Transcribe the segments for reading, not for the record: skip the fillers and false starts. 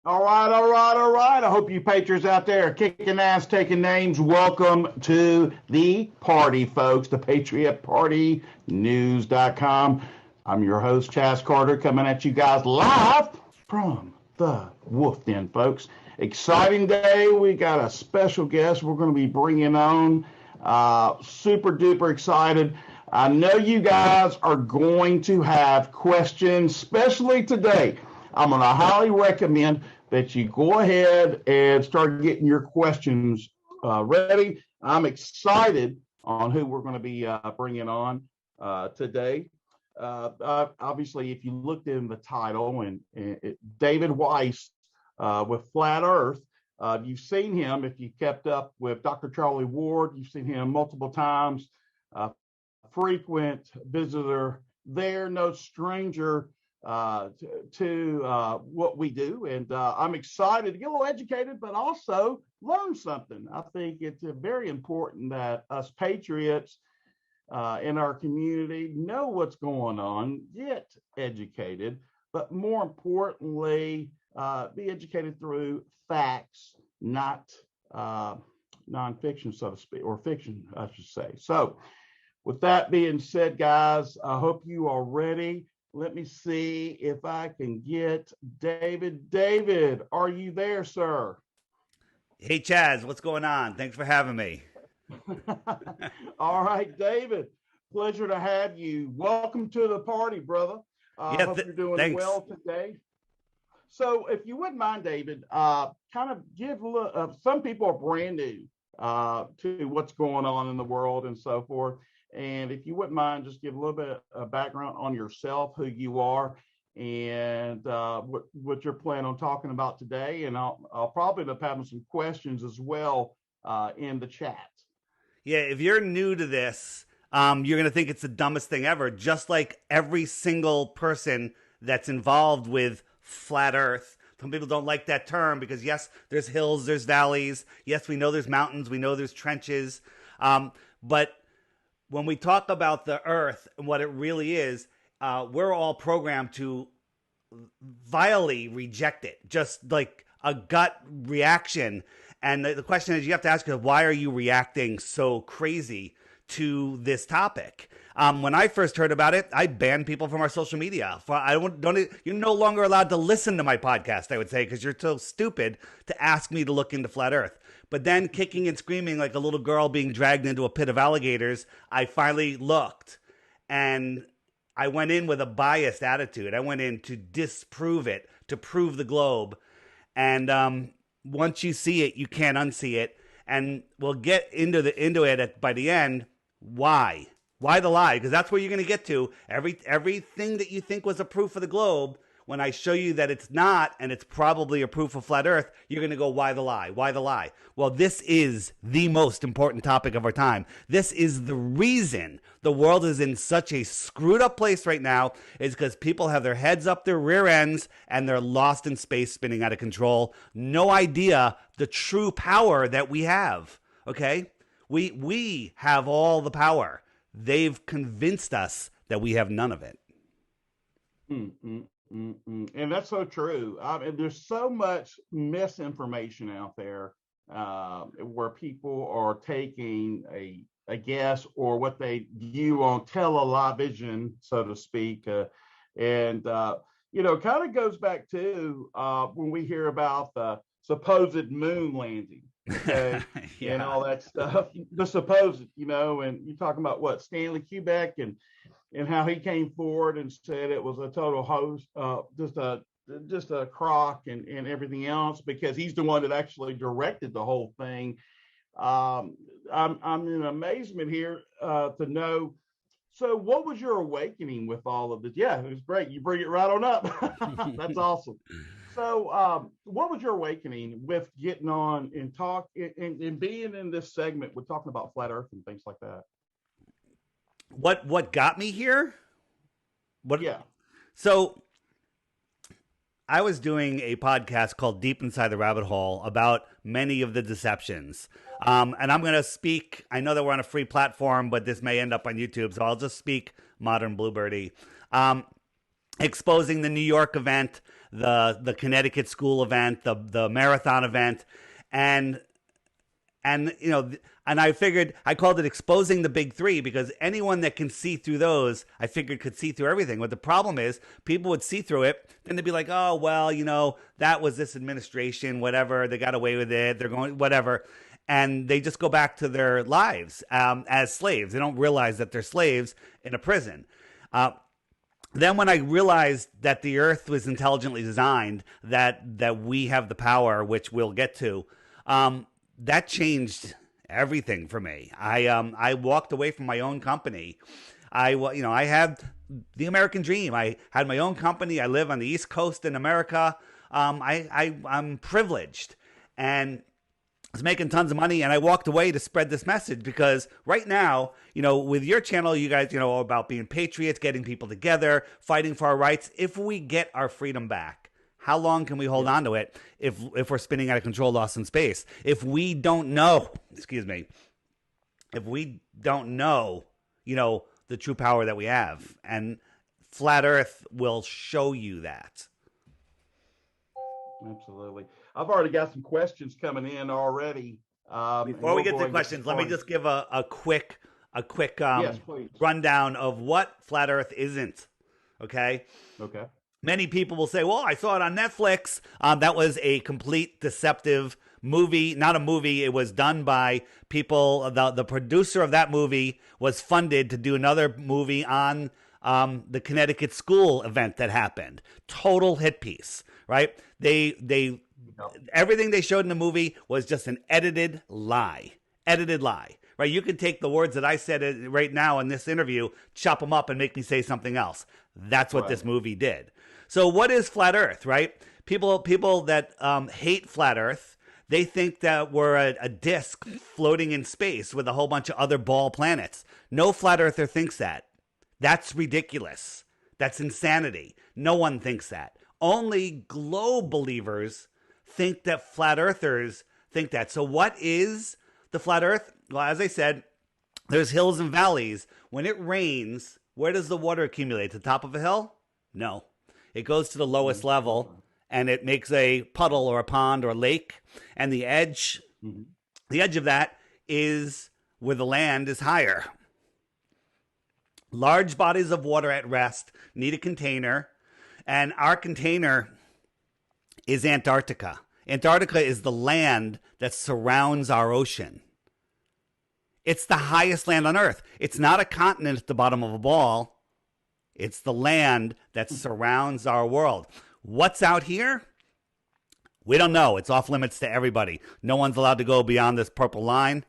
All right, all right, all right. I hope you Patriots out there are kicking ass, taking names. Welcome to the party, folks, the Patriot Party News.com. I'm your host, Chaz Carter, coming at you guys live from the Wolf Den, folks. Exciting day. We got a special guest we're going to be bringing on. Super duper excited. I know you guys are going to have questions, especially today. I'm going to highly recommend that you go ahead and start getting your questions ready. I'm excited on who we're going to be bringing on today. Obviously, if you looked in the title and David Weiss with Flat Earth, you've seen him if you kept up with Dr. Charlie Ward. You've seen him multiple times. Frequent visitor there, no stranger to what we do. And I'm excited to get a little educated, but also learn something. I think it's very important that us patriots in our community know what's going on, get educated, but more importantly, be educated through facts, not nonfiction, so to speak, or fiction, I should say. So, with that being said, guys, I hope you are ready. Let me see if I can get David. David, are you there, sir? Hey Chaz, what's going on? Thanks for having me. All right, David. Pleasure to have you. Welcome to the party, brother. I Yeah, hope you're doing thanks. well today. So, if you wouldn't mind, David, kind of give some people are brand new to what's going on in the world and so forth. And if you wouldn't mind, just give a little bit of background on yourself, who you are, and what you're planning on talking about today. And I'll probably end up having some questions as well in the chat. Yeah, if you're new to this, you're going to think it's the dumbest thing ever, just like every single person that's involved with flat Earth. Some people don't like that term because, yes, there's hills, there's valleys. Yes, we know there's mountains, we know there's trenches. But when we talk about the Earth and what it really is, we're all programmed to vilely reject it, just like a gut reaction. And the question is, you have to ask yourself, why are you reacting so crazy to this topic? When I first heard about it, I banned people from our social media. You're no longer allowed to listen to my podcast, I would say, because you're so stupid to ask me to look into flat Earth. But then, kicking and screaming like a little girl being dragged into a pit of alligators, I finally looked, and I went in with a biased attitude. I went in to disprove it, to prove the globe. And once you see it, you can't unsee it. And we'll get into it by the end. Why? Why the lie? Because that's where you're going to get to. Everything that you think was a proof of the globe, when I show you that it's not, and it's probably a proof of flat Earth, you're going to go, why the lie? Why the lie? Well, this is the most important topic of our time. This is the reason the world is in such a screwed up place right now, is because people have their heads up their rear ends and they're lost in space, spinning out of control. No idea the true power that we have. Okay? We have all the power. They've convinced us that we have none of it. Mm-mm. Mm-mm. And that's so true. There's so much misinformation out there where people are taking a guess or what they view on television, so to speak. And kind of goes back to when we hear about the supposed moon landing, okay, and Yeah. all that stuff. The supposed, and you're talking about what, Stanley Kubrick and how he came forward and said it was a total hoax, just a crock and everything else, because he's the one that actually directed the whole thing. I'm in amazement here to know. So, what was your awakening with all of this? Yeah, it was great. You bring it right on up. That's awesome. So, what was your awakening with getting on and and being in this segment? We're talking about flat Earth and things like that. What got me here? What Yeah. so I was doing a podcast called Deep Inside the Rabbit Hole about many of the deceptions. And I'm going to speak, I know that we're on a free platform, but this may end up on YouTube, so I'll just speak modern Bluebirdie. Um, exposing the New York event, the Connecticut school event, the marathon event, and and I figured I called it exposing the big three because anyone that can see through those, I figured could see through everything. But the problem is people would see through it and they'd be like, oh, well, that was this administration, whatever. They got away with it. They're going, whatever. And they just go back to their lives as slaves. They don't realize that they're slaves in a prison. Then when I realized that the earth was intelligently designed, that we have the power, which we'll get to, that changed everything for me. I walked away from my own company. I had the American dream. I had my own company. I live on the East Coast in America. I'm privileged and I was making tons of money, and I walked away to spread this message because right now, with your channel, you guys, about being patriots, getting people together, fighting for our rights. If we get our freedom back, how long can we hold on to it if we're spinning out of control, lost in space? If we don't know, if we don't know, the true power that we have, and Flat Earth will show you that. Absolutely. I've already got some questions coming in already. Before we get to questions, let me just give a quick yes, rundown of what Flat Earth isn't. Okay. Okay. Many people will say, well, I saw it on Netflix. That was a complete deceptive movie. Not a movie. It was done by people. The producer of that movie was funded to do another movie on the Connecticut school event that happened. Total hit piece, right? Everything they showed in the movie was just an edited lie, right? You can take the words that I said right now in this interview, chop them up and make me say something else. That's what this movie did. So what is Flat Earth, right? People that hate Flat Earth, they think that we're a disk floating in space with a whole bunch of other ball planets. No Flat Earther thinks that. That's ridiculous. That's insanity. No one thinks that. Only globe believers think that Flat Earthers think that. So what is the Flat Earth? Well, as I said, there's hills and valleys. When it rains, where does the water accumulate? To the top of a hill? No. It goes to the lowest level, and it makes a puddle or a pond or a lake. And the edge of that is where the land is higher. Large bodies of water at rest need a container, and our container is Antarctica. Antarctica is the land that surrounds our ocean. It's the highest land on Earth. It's not a continent at the bottom of a ball. It's the land that surrounds our world. What's out here? We don't know. It's off limits to everybody. No one's allowed to go beyond this purple line.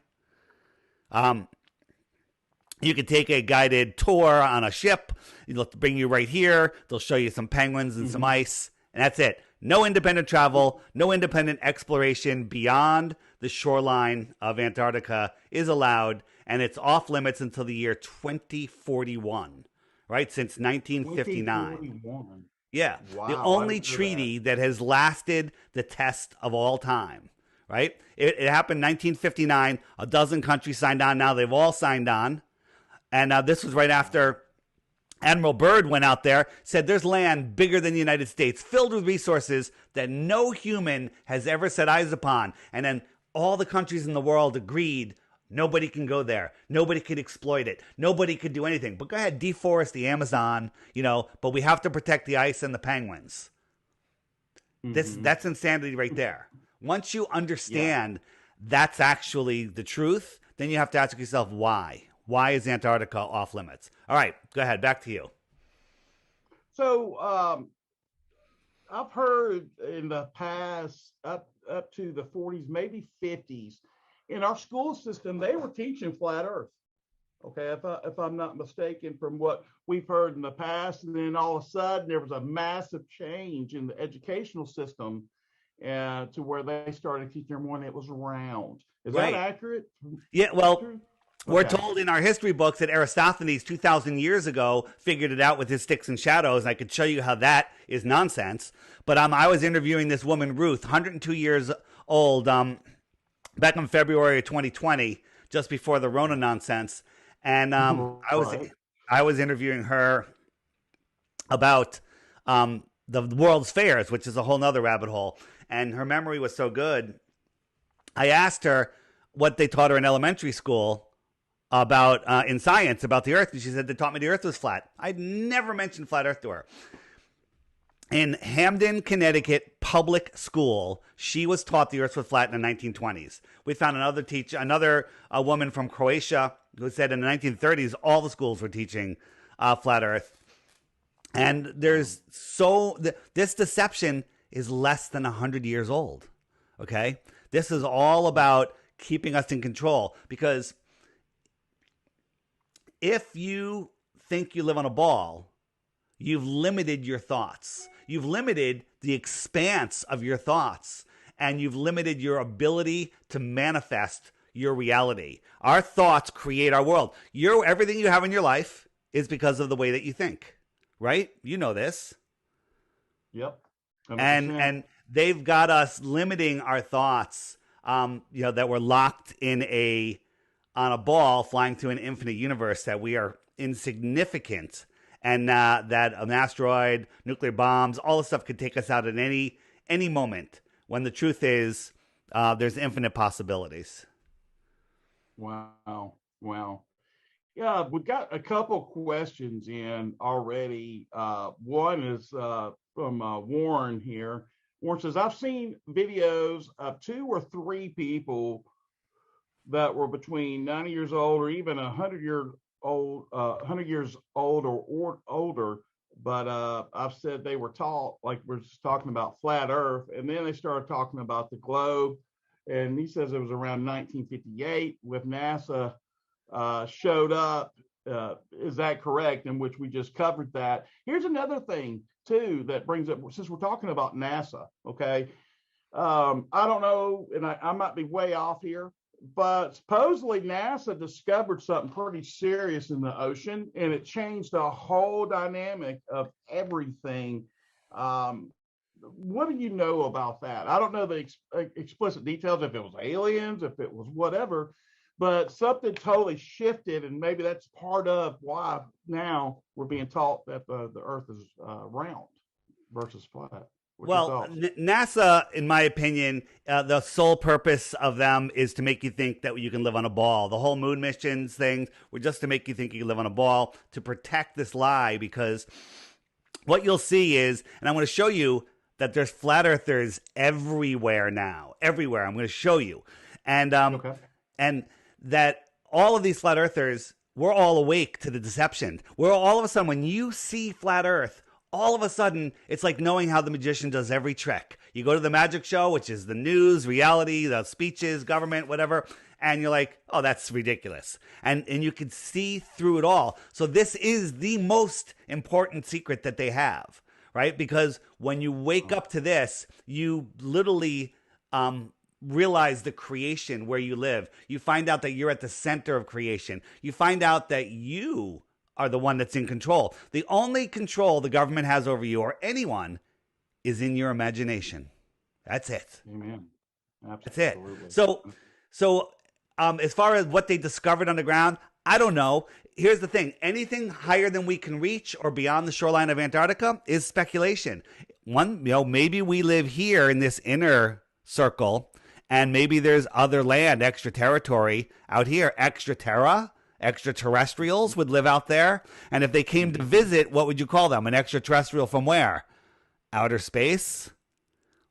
You can take a guided tour on a ship. They'll bring you right here. They'll show you some penguins and some ice, and that's it. No independent travel, no independent exploration beyond the shoreline of Antarctica is allowed, and it's off limits until the year 2041, right? Since 1959. 2041. Yeah. Wow, the only treaty that has lasted the test of all time, right? It happened in 1959. A dozen countries signed on. Now they've all signed on. And this was right after Admiral Byrd went out there, said there's land bigger than the United States, filled with resources that no human has ever set eyes upon. And then all the countries in the world agreed, nobody can go there. Nobody can exploit it. Nobody could do anything. But go ahead, deforest the Amazon, but we have to protect the ice and the penguins. That's insanity right there. Once you understand that's actually the truth, then you have to ask yourself why. Why is Antarctica off limits? All right, go ahead. Back to you. So I've heard in the past, up to the 40s, maybe 50s, in our school system, they were teaching Flat Earth. Okay, if I'm not mistaken, from what we've heard in the past, and then all of a sudden there was a massive change in the educational system to where they started teaching everyone it was round. Is that accurate? Yeah, well, we're told in our history books that Aristophanes 2,000 years ago figured it out with his sticks and shadows, and I could show you how that is nonsense. But I was interviewing this woman, Ruth, 102 years old, back in February of 2020, just before the Rona nonsense. And I was interviewing her about the World's Fairs, which is a whole nother rabbit hole. And her memory was so good. I asked her what they taught her in elementary school about in science about the Earth, and she said they taught me the Earth was flat. I'd never mentioned flat Earth to her. In Hamden, Connecticut public school, she was taught the Earth was flat in the 1920s. We found another teacher, a woman from Croatia, who said in the 1930s all the schools were teaching flat Earth. And this deception is less than 100 years old. Okay, this is all about keeping us in control, because if you think you live on a ball, you've limited your thoughts. You've limited the expanse of your thoughts, and you've limited your ability to manifest your reality. Our thoughts create our world. Everything you have in your life is because of the way that you think, right? You know this. Yep. 100%. And they've got us limiting our thoughts, that we're locked on a ball flying through an infinite universe, that we are insignificant, and that an asteroid, nuclear bombs, all this stuff could take us out at any moment, when the truth is there's infinite possibilities. Wow. Yeah, we've got a couple questions in already. One is from Warren here. Warren says, I've seen videos of 2 or 3 people that were between 90 years old or even 100 years old or older. But I've said they were taught, like we're just talking about flat Earth. And then they started talking about the globe. And he says it was around 1958 with NASA showed up. Is that correct? In which we just covered that. Here's another thing too that brings up, since we're talking about NASA. Okay, I don't know, and I might be way off here, but supposedly NASA discovered something pretty serious in the ocean, and it changed the whole dynamic of everything. What do you know about that? I don't know the explicit details, if it was aliens, if it was whatever, but something totally shifted, and maybe that's part of why now we're being taught that the Earth is round versus flat. Well, NASA, in my opinion, the sole purpose of them is to make you think that you can live on a ball. The whole moon missions things were just to make you think you can live on a ball, to protect this lie, because what you'll see is, and I'm going to show you that there's flat earthers everywhere now. Everywhere. I'm going to show you. And and that all of these flat earthers, we're all awake to the deception. We're all of a sudden, when you see flat earth, all of a sudden, it's like knowing how the magician does every trick. You go to the magic show, which is the news, reality, the speeches, government, whatever, and you're like, oh, that's ridiculous. And you can see through it all. So this is the most important secret that they have, right? Because when you wake up to this, you literally realize the creation where you live. You find out that you're at the center of creation. You find out that you are the one that's in control. The only control the government has over you or anyone is in your imagination. That's it. Amen. Absolutely. That's it. So as far as what they discovered on the ground, I don't know. Here's the thing. Anything higher than we can reach or beyond the shoreline of Antarctica is speculation. Maybe we live here in this inner circle, and maybe there's other land, extra territory out here, extraterrestrials would live out there. And if they came to visit, what would you call them? An extraterrestrial from where? Outer space?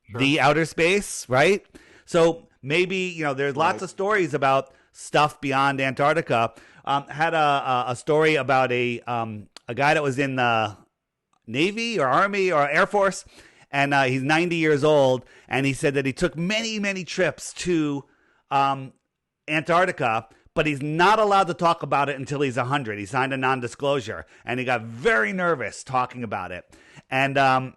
Sure. The outer space, right? So maybe, there's lots of stories about stuff beyond Antarctica. Had a story about a guy that was in the Navy or Army or Air Force, and he's 90 years old, and he said that he took many, many trips to Antarctica, but he's not allowed to talk about it until he's 100. He signed a non-disclosure, and he got very nervous talking about it. And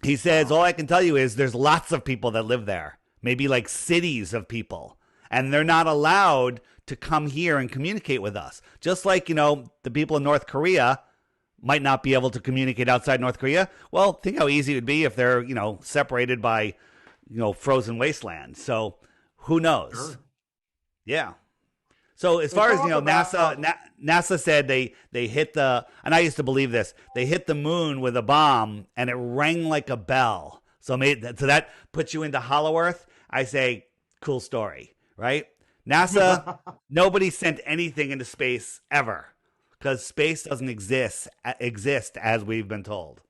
he says, all I can tell you is there's lots of people that live there, maybe like cities of people, and they're not allowed to come here and communicate with us. Just like, the people in North Korea might not be able to communicate outside North Korea. Well, think how easy it would be if they're, separated by, frozen wasteland. So who knows? Sure. Yeah. So as They far as talk about NASA said they hit the, and I used to believe this, they hit the moon with a bomb and it rang like a bell. So that puts you into Hollow Earth. I say, cool story, right? NASA, nobody sent anything into space ever because space doesn't exist as we've been told.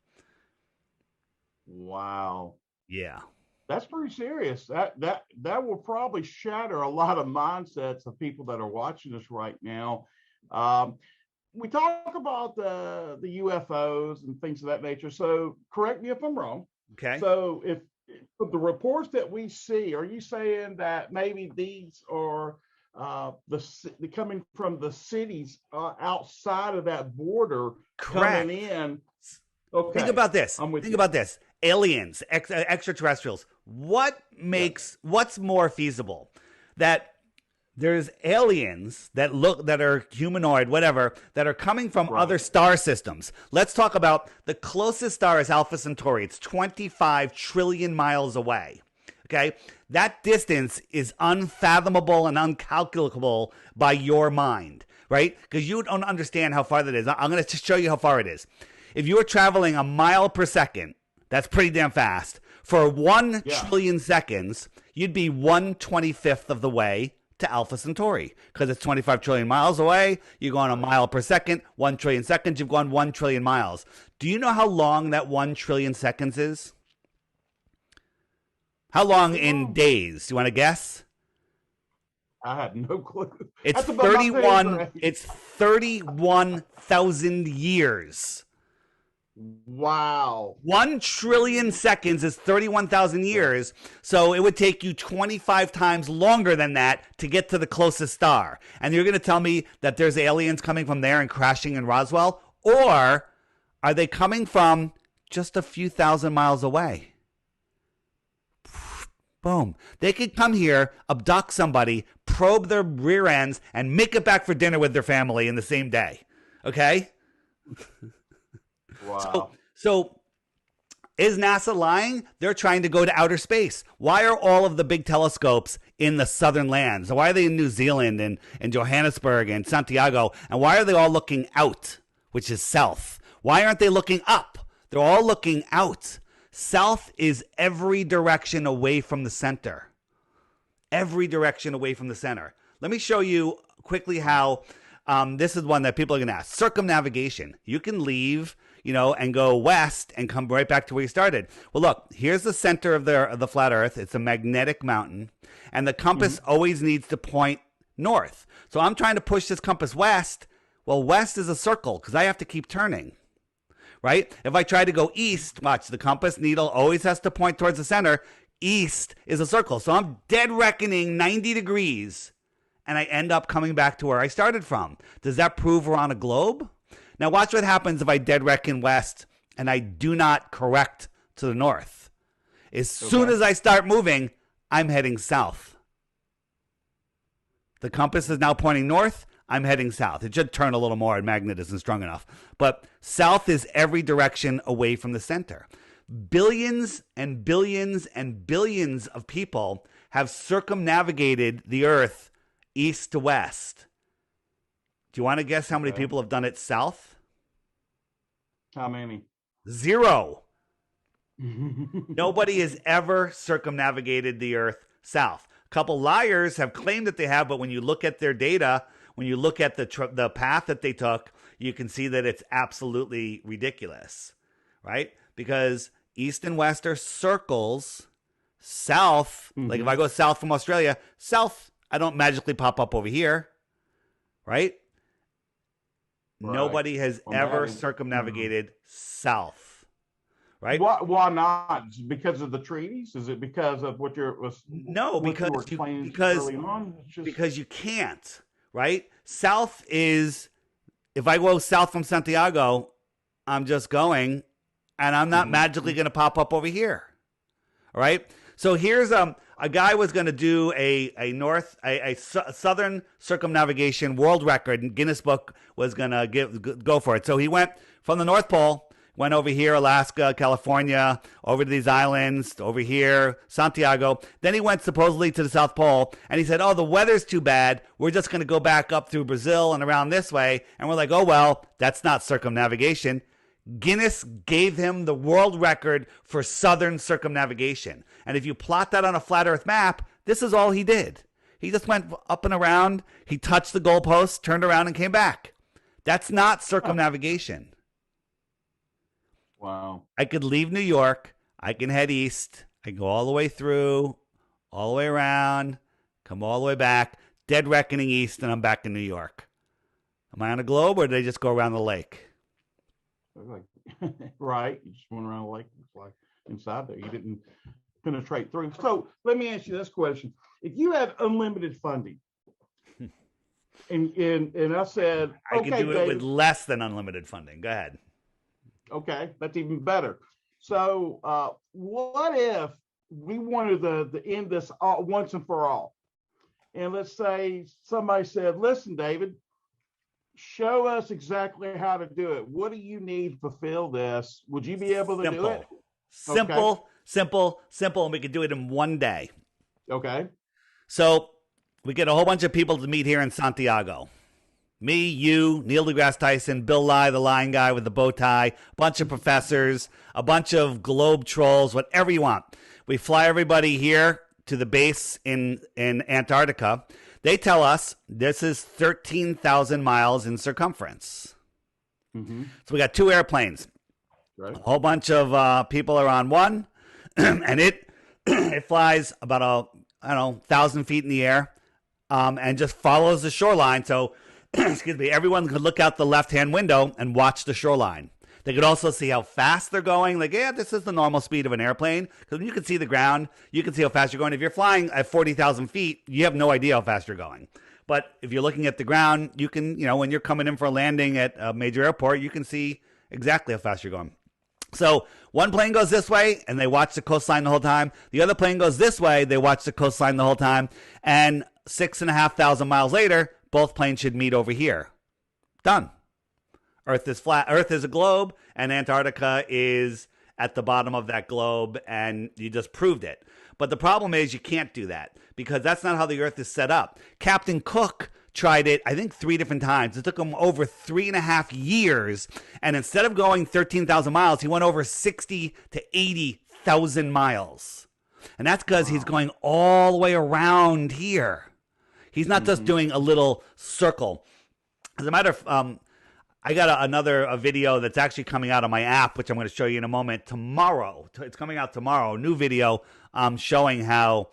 wow. Yeah. That's pretty serious. That will probably shatter a lot of mindsets of people that are watching us right now. Um, we talk about the UFOs and things of that nature. So correct me if I'm wrong. Okay. So if the reports that we see, are you saying that maybe these are coming from the cities outside of that border coming Correct. in? Think Okay, about this. I'm with Think you. about this. Aliens, extraterrestrials. Yeah, What's more feasible? That there's aliens that are humanoid, whatever, that are coming from right. other star systems. Let's talk about the closest star is Alpha Centauri. It's 25 trillion miles away. Okay? That distance is unfathomable and uncalculable by your mind, right? Because you don't understand how far that is. I'm going to show you how far it is. If you were traveling a mile per second, that's pretty damn fast. For 1 Yeah. trillion seconds, you'd be 1/25th of the way to Alpha Centauri because it's 25 trillion miles away. You're going a mile per second, 1 trillion seconds. You've gone 1 trillion miles. Do you know how long that 1 trillion seconds is? How long Pretty in long. days? Do you want to guess? I had no clue. It's That's about my pay 31. grade. It's 31,000 years. Wow. 1 trillion seconds is 31,000 Yeah. years. So it would take you 25 times longer than that to get to the closest star. And you're going to tell me that there's aliens coming from there and crashing in Roswell? Or are they coming from just a few thousand miles away? Boom. They could come here, abduct somebody, probe their rear ends, and make it back for dinner with their family in the same day. Okay? Wow. So is NASA lying? They're trying to go to outer space. Why are all of the big telescopes in the southern lands? Why are they in New Zealand and Johannesburg and Santiago? And why are they all looking out, which is south? Why aren't they looking up? They're all looking out. South is every direction away from the center. Every direction away from the center. Let me show you quickly how this is one that people are going to ask. Circumnavigation. You can leave, and go west and come right back to where you started. Well, look, here's the center of the flat Earth. It's a magnetic mountain, and the compass always needs to point north. So I'm trying to push this compass west. Well, west is a circle because I have to keep turning. Right? If I try to go east, watch, the compass needle always has to point towards the center. East is a circle. So I'm dead reckoning 90 degrees, and I end up coming back to where I started from. Does that prove we're on a globe? Now watch what happens if I dead reckon west and I do not correct to the north. As soon as I start moving, I'm heading south. The compass is now pointing north. I'm heading south. It should turn a little more. The magnet isn't strong enough. But south is every direction away from the center. Billions and billions and billions of people have circumnavigated the earth east to west. Do you want to guess how many people have done it south? How many? 0. Nobody has ever circumnavigated the earth south. A couple liars have claimed that they have, but when you look at their data, when you look at the path that they took, you can see that it's absolutely ridiculous, right? Because east and west are circles. South, like if I go south from Australia, south, I don't magically pop up over here, right? Nobody has ever circumnavigated south, right? Why not? Is it because of the treaties? Is it because of what No, because you were explaining early on? Because you can't, right? South is, if I go south from Santiago, I'm just going, and I'm not magically going to pop up over here, all right? So here's a guy was going to do a southern circumnavigation world record, and Guinness Book was going to go for it. So he went from the North Pole, Went over here, Alaska, California, over to these islands, over here, Santiago. Then he went supposedly to the South Pole, and he said, oh, the weather's too bad. We're just going to go back up through Brazil and around this way. And we're like, oh, well, that's not circumnavigation. Guinness gave him the world record for southern circumnavigation. And if you plot that on a flat Earth map, this is all he did. He just went up and around. He touched the goalpost, turned around, and came back. That's not circumnavigation. Wow. I could leave New York. I can head east. I can go all the way through, all the way around, come all the way back, dead reckoning east, and I'm back in New York. Am I on a globe, or did I just go around the lake? Like, right. You just went around the lake. It's like inside there. You didn't penetrate through. So let me ask you this question. If you had unlimited funding, and I said, I could do it with less than unlimited funding. Go ahead. Okay, that's even better. So what if we wanted to end this once and for all? And let's say somebody said, listen, David, show us exactly how to do it. What do you need to fulfill this? Would you be able to do it? Simple, and we could do it in one day. Okay. So we get a whole bunch of people to meet here in Santiago. Me, you, Neil deGrasse Tyson, Bill Nye, the lion guy with the bow tie, a bunch of professors, a bunch of globe trolls, whatever you want. We fly everybody here to the base in Antarctica. They tell us this is 13,000 miles in circumference. Mm-hmm. So we got two airplanes. Right. A whole bunch of people are on one, and it flies about 1,000 feet in the air, and just follows the shoreline. So excuse me, everyone could look out the left-hand window and watch the shoreline. They could also see how fast they're going. Like, yeah, this is the normal speed of an airplane. Because when you can see the ground, you can see how fast you're going. If you're flying at 40,000 feet, you have no idea how fast you're going. But if you're looking at the ground, you can, when you're coming in for a landing at a major airport, you can see exactly how fast you're going. So one plane goes this way, and they watch the coastline the whole time. The other plane goes this way, they watch the coastline the whole time. And 6,500 miles later, both planes should meet over here. Done. Earth is flat. Earth is a globe, and Antarctica is at the bottom of that globe, and you just proved it. But the problem is you can't do that because that's not how the Earth is set up. Captain Cook tried it, I think, 3 different times. It took him over 3.5 years, and instead of going 13,000 miles, he went over 60 to 80,000 miles. And that's because he's going all the way around here. He's not just doing a little circle. As a matter of I got a video that's actually coming out on my app, which I'm going to show you in a moment tomorrow. It's coming out tomorrow. A new video showing how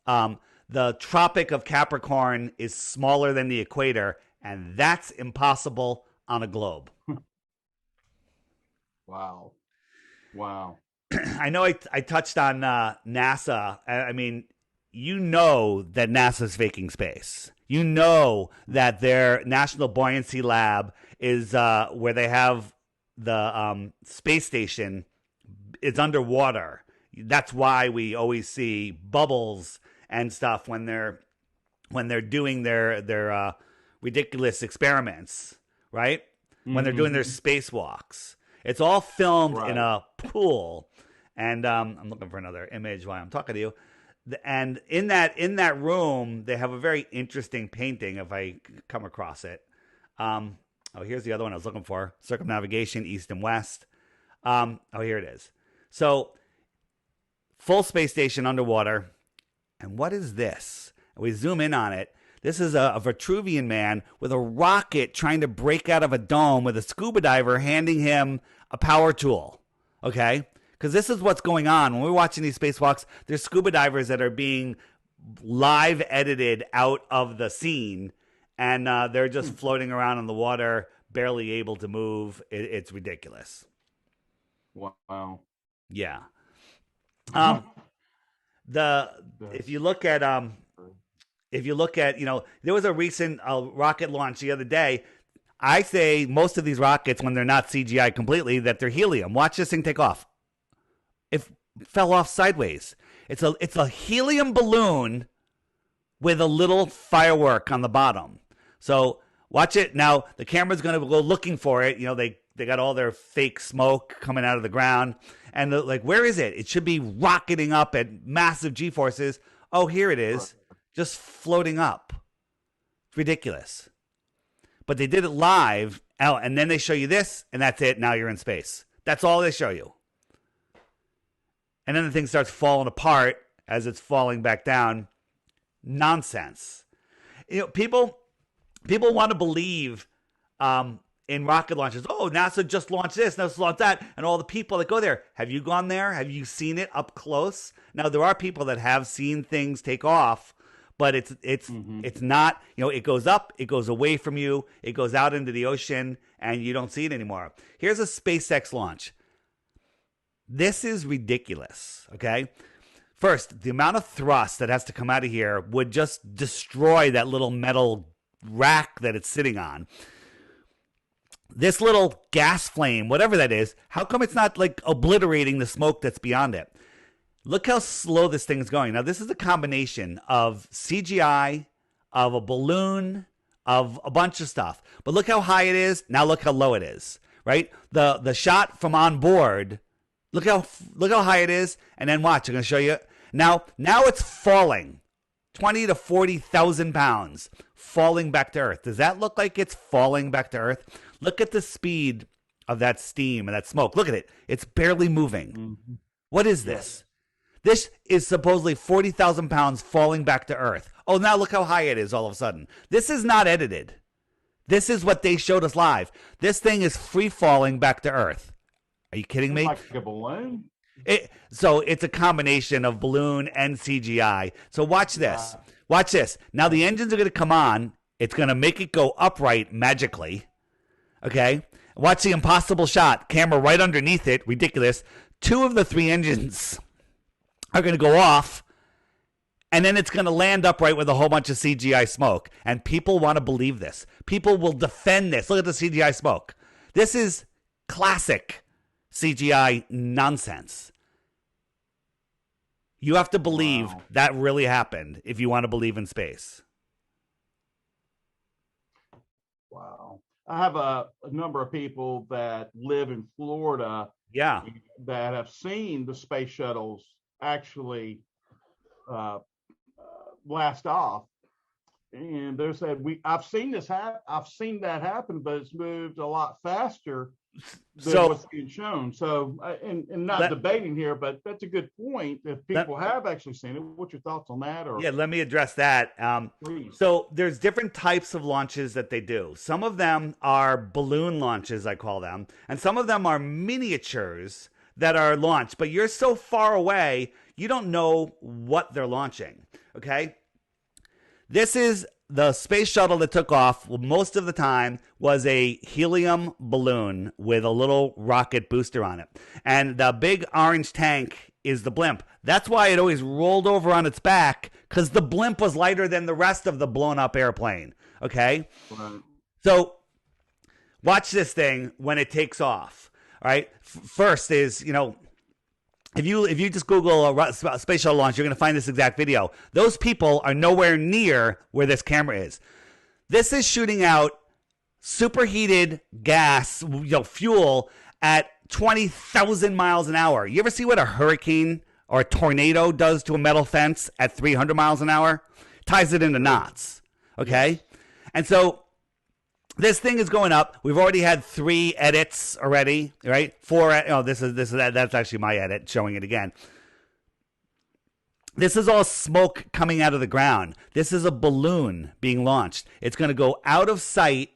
the Tropic of Capricorn is smaller than the equator, and that's impossible on a globe. Wow. I know I touched on NASA. I mean, you know that NASA's faking space. You know that their National Buoyancy Lab is where they have the space station. It's underwater. That's why we always see bubbles and stuff when they're doing their ridiculous experiments, right? When they're doing their spacewalks. It's all filmed in a pool. And I'm looking for another image while I'm talking to you. And in that room, they have a very interesting painting, if I come across it. Here's the other one I was looking for. Circumnavigation, east and west. Here it is. So, full space station underwater. And what is this? We zoom in on it. This is a Vitruvian man with a rocket trying to break out of a dome with a scuba diver handing him a power tool. Okay? Because this is what's going on. When we're watching these spacewalks, there's scuba divers that are being live edited out of the scene, and they're just floating around in the water, barely able to move. It's ridiculous. Wow. Yeah. If you look at there was a recent rocket launch the other day. I say most of these rockets, when they're not CGI completely, that they're helium. Watch this thing take off. It fell off sideways. It's a helium balloon with a little firework on the bottom. So watch it. Now the camera's going to go looking for it. they got all their fake smoke coming out of the ground. And they're like, where is it? It should be rocketing up at massive G-forces. Oh, here it is, just floating up. It's ridiculous. But they did it live, and then they show you this, and that's it. Now you're in space. That's all they show you. And then the thing starts falling apart as it's falling back down. Nonsense. You know, people want to believe in rocket launches. Oh, NASA just launched this, NASA launched that, and all the people that go there. Have you gone there? Have you seen it up close? Now, there are people that have seen things take off, but it's not, you know, it goes up, it goes away from you, it goes out into the ocean, and you don't see it anymore. Here's a SpaceX launch. This is ridiculous, okay? First, the amount of thrust that has to come out of here would just destroy that little metal rack that it's sitting on. This little gas flame, whatever that is, how come it's not like obliterating the smoke that's beyond it? Look how slow this thing is going. Now, this is a combination of CGI, of a balloon, of a bunch of stuff. But look how high it is. Now look how low it is, right? The shot from on board, look how high it is. And then watch, I'm going to show you. Now it's falling. 20 to 40,000 pounds falling back to Earth. Does that look like it's falling back to Earth? Look at the speed of that steam and that smoke. Look at it. It's barely moving. Mm-hmm. What is this? This is supposedly 40,000 pounds falling back to Earth. Oh, now look how high it is all of a sudden. This is not edited. This is what they showed us live. This thing is free falling back to Earth. Are you kidding me? Like a balloon? So it's a combination of balloon and CGI. So watch this. Watch this. Now the engines are going to come on. It's going to make it go upright magically. Okay? Watch the impossible shot. Camera right underneath it. Ridiculous. 2 of the 3 engines are going to go off. And then it's going to land upright with a whole bunch of CGI smoke. And people want to believe this. People will defend this. Look at the CGI smoke. This is classic CGI nonsense. You have to believe that really happened if you want to believe in space. Wow. I have a number of people that live in Florida that have seen the space shuttles actually blast off. And they said, I've seen this happen. I've seen that happen, but it's moved a lot faster than what's being shown. So, and not debating here, but that's a good point. If people have actually seen it, what's your thoughts on that? Or let me address that. So there's different types of launches that they do. Some of them are balloon launches, I call them, and some of them are miniatures that are launched. But you're so far away, you don't know what they're launching. Okay. This is the space shuttle that took off. Well, most of the time was a helium balloon with a little rocket booster on it. And the big orange tank is the blimp. That's why it always rolled over on its back, because the blimp was lighter than the rest of the blown up airplane. Okay? Right. So watch this thing when it takes off. All right? First is, if you just Google a space shuttle launch, you're going to find this exact video. Those people are nowhere near where this camera is. This is shooting out superheated gas, fuel at 20,000 miles an hour. You ever see what a hurricane or a tornado does to a metal fence at 300 miles an hour? Ties it into knots. Okay? And so this thing is going up. We've already had 3 edits already, right? 4. Oh, that's actually my edit showing it again. This is all smoke coming out of the ground. This is a balloon being launched. It's going to go out of sight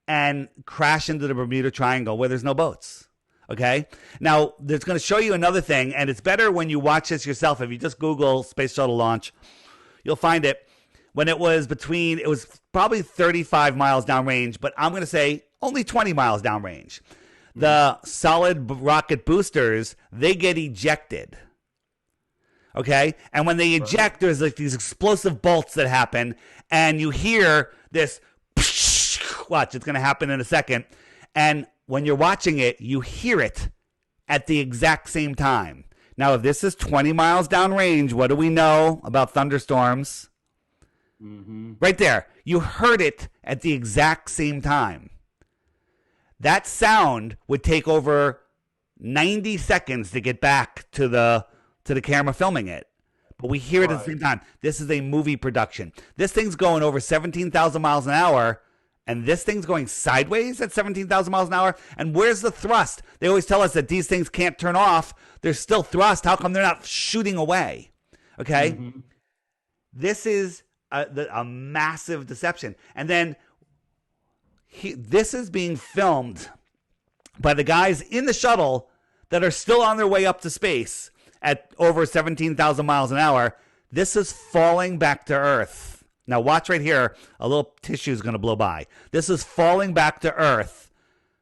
and crash into the Bermuda Triangle where there's no boats. Okay? Now, it's going to show you another thing, and it's better when you watch this yourself. If you just Google space shuttle launch, you'll find it. When it was probably 35 miles downrange, but I'm going to say only 20 miles downrange. The solid rocket boosters, they get ejected. Okay? And when they eject, there's like these explosive bolts that happen, and you hear this, watch, it's going to happen in a second. And when you're watching it, you hear it at the exact same time. Now, if this is 20 miles downrange, what do we know about thunderstorms? Mm-hmm. Right there. You heard it at the exact same time. That sound would take over 90 seconds to get back to the camera filming it. But we hear it at the same time. This is a movie production. This thing's going over 17,000 miles an hour, and this thing's going sideways at 17,000 miles an hour. And where's the thrust? They always tell us that these things can't turn off. There's still thrust. How come they're not shooting away? Okay? Mm-hmm. This is a massive deception. And then this is being filmed by the guys in the shuttle that are still on their way up to space at over 17,000 miles an hour. This is falling back to Earth. Now watch right here. A little tissue is going to blow by. This is falling back to Earth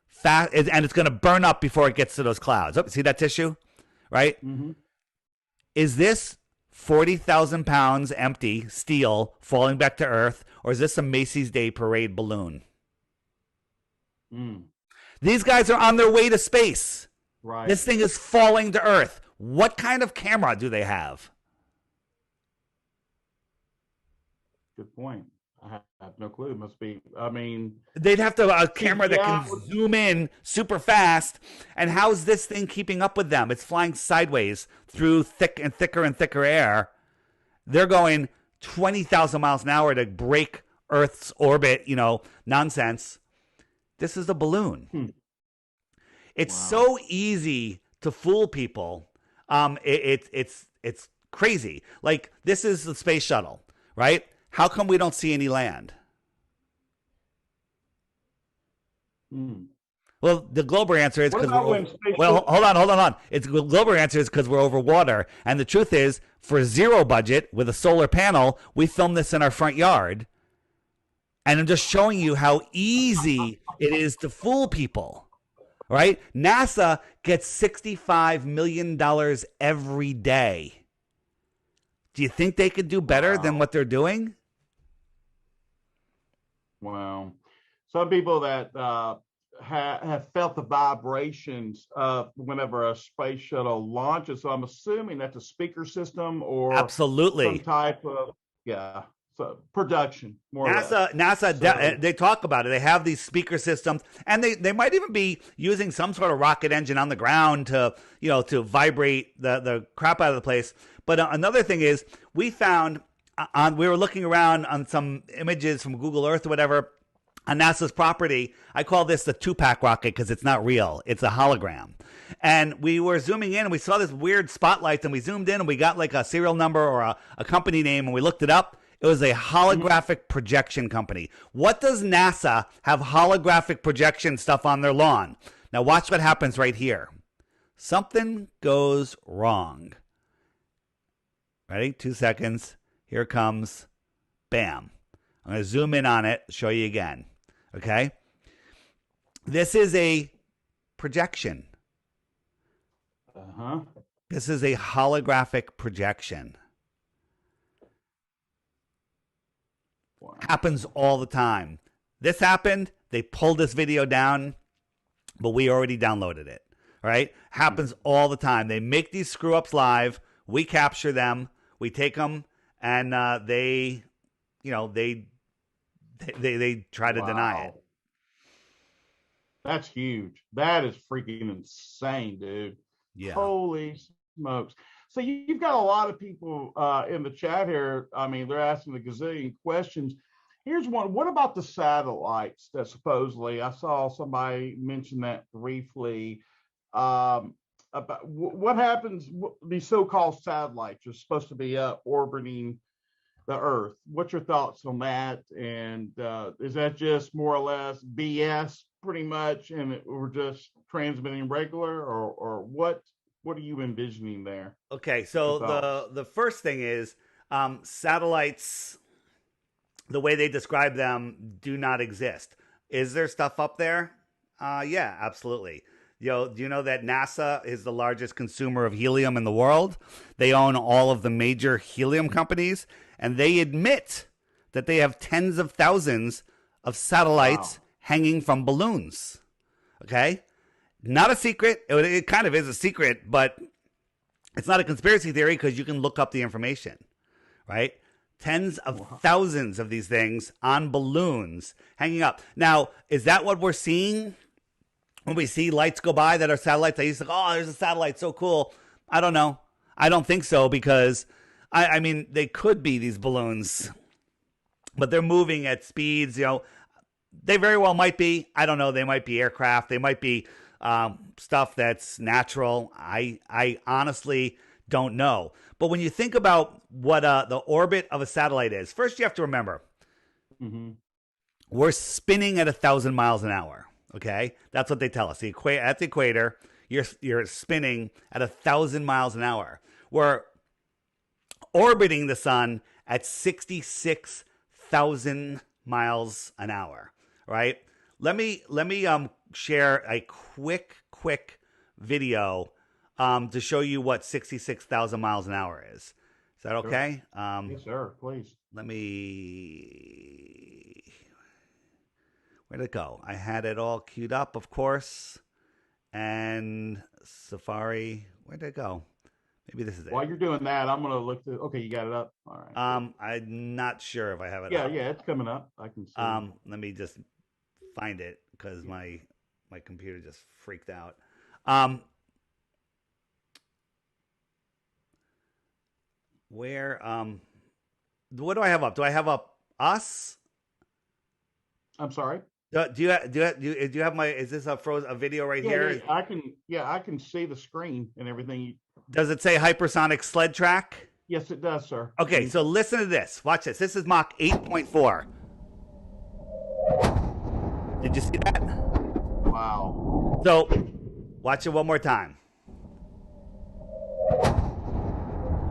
fast, and it's going to burn up before it gets to those clouds. Oh, see that tissue? Right? Mm-hmm. Is this 40,000 pounds empty steel falling back to Earth, or is this a Macy's Day Parade balloon? These guys are on their way to space. Right. This thing is falling to Earth. What kind of camera do they have? Good point. I have no clue. It must be, I mean... They'd have to a camera that can zoom in super fast. And how's this thing keeping up with them? It's flying sideways through thick and thicker air. They're going 20,000 miles an hour to break Earth's orbit, nonsense. This is a balloon. It's so easy to fool people. It's crazy. Like, this is the space shuttle, right? How come we don't see any land? Well, the global answer is because hold on. The global answer is because we're over water. And the truth is, for zero budget with a solar panel, we filmed this in our front yard. And I'm just showing you how easy it is to fool people. Right? NASA gets $65 million every day. Do you think they could do better than what they're doing? Wow. Some people that have felt the vibrations whenever a space shuttle launches. So I'm assuming that's a speaker system or absolutely some type of production. NASA, they talk about it. They have these speaker systems, and they might even be using some sort of rocket engine on the ground to vibrate the crap out of the place. But another thing is, we found we were looking around on some images from Google Earth or whatever on NASA's property. I call this the 2-pack rocket because it's not real. It's a hologram. And we were zooming in and we saw this weird spotlight, and we zoomed in and we got like a serial number or a company name, and we looked it up. It was a holographic projection company. What does NASA have holographic projection stuff on their lawn? Now watch what happens right here. Something goes wrong. Ready? 2 seconds. Here it comes. Bam. I'm going to zoom in on it, show you again. Okay? This is a projection. This is a holographic projection. Wow. Happens all the time. This happened. They pulled this video down, but we already downloaded it. All right? Happens all the time. They make these screw-ups live. We capture them. We take them, and they try to deny it. That's huge. That is freaking insane, dude. Yeah. Holy smokes. So you've got a lot of people in the chat here. I mean, they're asking a gazillion questions. Here's one. What about the satellites that supposedly, I saw somebody mention that briefly, about what happens, these so-called satellites are supposed to be up orbiting the Earth. What's your thoughts on that? And is that just more or less BS pretty much, and we're just transmitting regular, or what are you envisioning there? Okay, so the first thing is satellites, the way they describe them, do not exist. Is there stuff up there? Yeah, absolutely. Do you know that NASA is the largest consumer of helium in the world? They own all of the major helium companies, and they admit that they have tens of thousands of satellites hanging from balloons. Okay? Not a secret. It kind of is a secret, but it's not a conspiracy theory because you can look up the information, right? Tens of thousands of these things on balloons hanging up. Now, is that what we're seeing? when we see lights go by that are satellites, I used to go, oh, there's a satellite, so cool. I don't know. I don't think so because, I mean, they could be these balloons, but they're moving at speeds, they very well might be. I don't know. They might be aircraft. They might be stuff that's natural. I honestly don't know. But when you think about what the orbit of a satellite is, first you have to remember, we're spinning at 1,000 miles an hour. Okay, that's what they tell us. At the equator, you're spinning at 1,000 miles an hour. We're orbiting the sun at 66,000 miles an hour. Right? Let me share a quick video to show you what 66,000 miles an hour is. Is that okay? Sure. Yes, sir. Please. Let me. Where'd it go? I had it all queued up, of course. And Safari. Where'd it go? Maybe this is it. While you're doing that, I'm gonna look through. Okay, you got it up. All right. I'm not sure if I have it yeah, up. Yeah, it's coming up. I can see. Let me just find it because my computer just freaked out. Where what do I have up? Do I have up us? I'm sorry. Do you have my? Is this a video right here? Yeah, I can see the screen and everything. Does it say hypersonic sled track? Yes, it does, sir. Okay, so listen to this. Watch this. This is Mach 8.4. Did you see that? Wow. So, watch it one more time.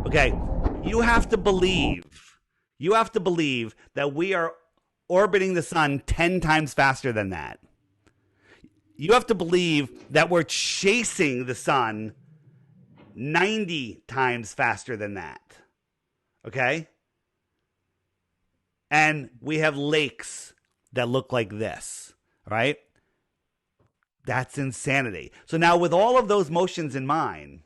Okay, you have to believe that we are orbiting the sun 10 times faster than that. You have to believe that we're chasing the sun 90 times faster than that. Okay? And we have lakes that look like this, right? That's insanity. So now with all of those motions in mind,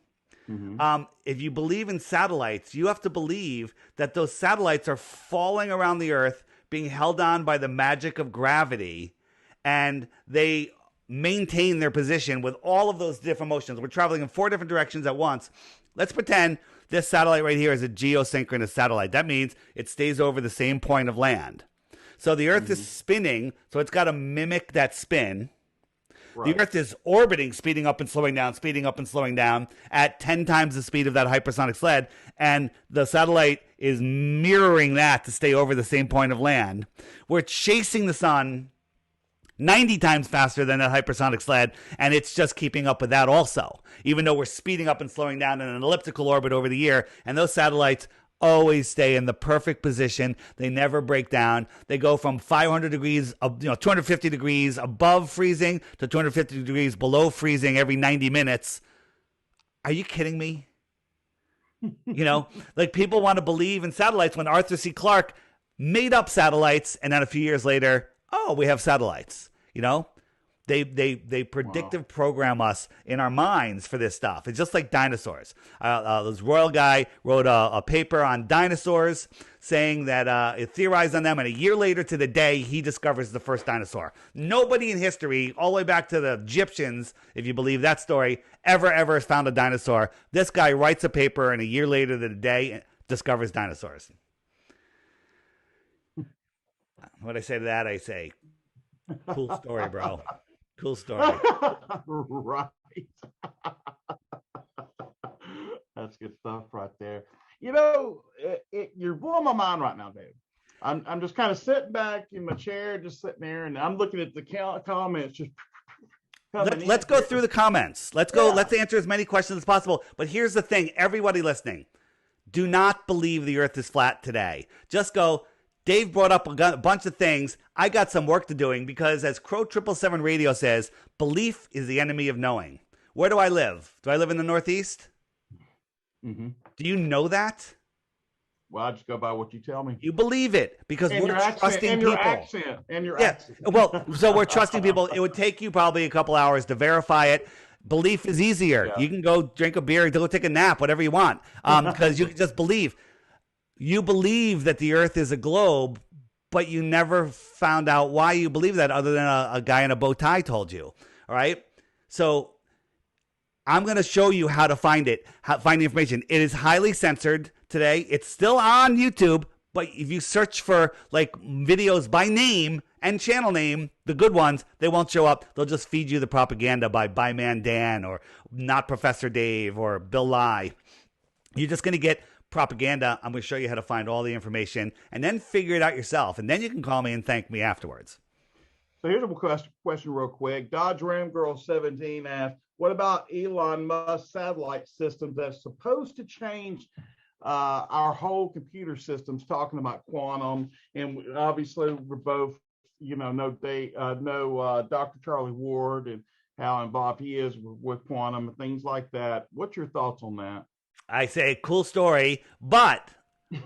if you believe in satellites, you have to believe that those satellites are falling around the Earth, being held on by the magic of gravity, and they maintain their position with all of those different motions. We're traveling in 4 different directions at once. Let's pretend this satellite right here is a geosynchronous satellite. That means it stays over the same point of land. So the Earth is spinning, so it's got to mimic that spin. Right. The Earth is orbiting, speeding up and slowing down at 10 times the speed of that hypersonic sled, and the satellite is mirroring that to stay over the same point of land. We're chasing the sun 90 times faster than that hypersonic sled, and it's just keeping up with that also, even though we're speeding up and slowing down in an elliptical orbit over the year, and those satellites always stay in the perfect position. They never break down. They go from 500 degrees, 250 degrees above freezing to 250 degrees below freezing every 90 minutes. Are you kidding me? Like people want to believe in satellites when Arthur C. Clarke made up satellites, and then a few years later, oh, we have satellites. They predictive program us in our minds for this stuff. It's just like dinosaurs. This royal guy wrote a paper on dinosaurs saying that it theorized on them, and a year later to the day, he discovers the first dinosaur. Nobody in history, all the way back to the Egyptians, if you believe that story, ever has found a dinosaur. This guy writes a paper, and a year later to the day, discovers dinosaurs. What I say to that, I say, cool story, bro. Cool story. Right. That's good stuff right there. You're blowing my mind right now, Dave. I'm just kind of sitting back in my chair, just sitting there, and I'm looking at the comments. Just let's go through the comments. Let's answer as many questions as possible. But here's the thing, everybody listening, do not believe the Earth is flat today. Just go, Dave brought up a bunch of things. I got some work to doing because, as Crow 777 Radio says, belief is the enemy of knowing. Where do I live? Do I live in the Northeast? Mm-hmm. Do you know that? Well, I just go by what you tell me. You believe it because we're trusting people. And your accent. Well, so we're trusting people. It would take you probably a couple hours to verify it. Belief is easier. Yeah. You can go drink a beer, go take a nap, whatever you want, because you can just believe. You believe that the Earth is a globe, but you never found out why you believe that other than a guy in a bow tie told you. All right? So I'm going to show you how to find it, find the information. It is highly censored today. It's still on YouTube, but if you search for like videos by name and channel name, the good ones, they won't show up. They'll just feed you the propaganda by Man Dan or Not Professor Dave or Bill Nye. You're just going to get propaganda. I'm going to show you how to find all the information and then figure it out yourself. And then you can call me and thank me afterwards. So here's a question real quick. Dodge Ram Girl 17 asked, what about Elon Musk satellite systems that's supposed to change our whole computer systems, talking about quantum? And obviously we're both, know Dr. Charlie Ward and how involved he is with quantum and things like that. What's your thoughts on that? I say cool story, but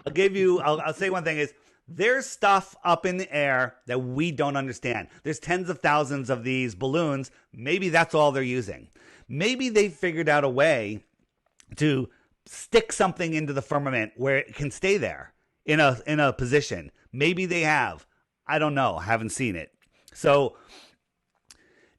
I'll say one thing is, there's stuff up in the air that we don't understand. There's tens of thousands of these balloons. Maybe that's all they're using. Maybe they figured out a way to stick something into the firmament where it can stay there in a position. Maybe they have. I don't know. I haven't seen it. So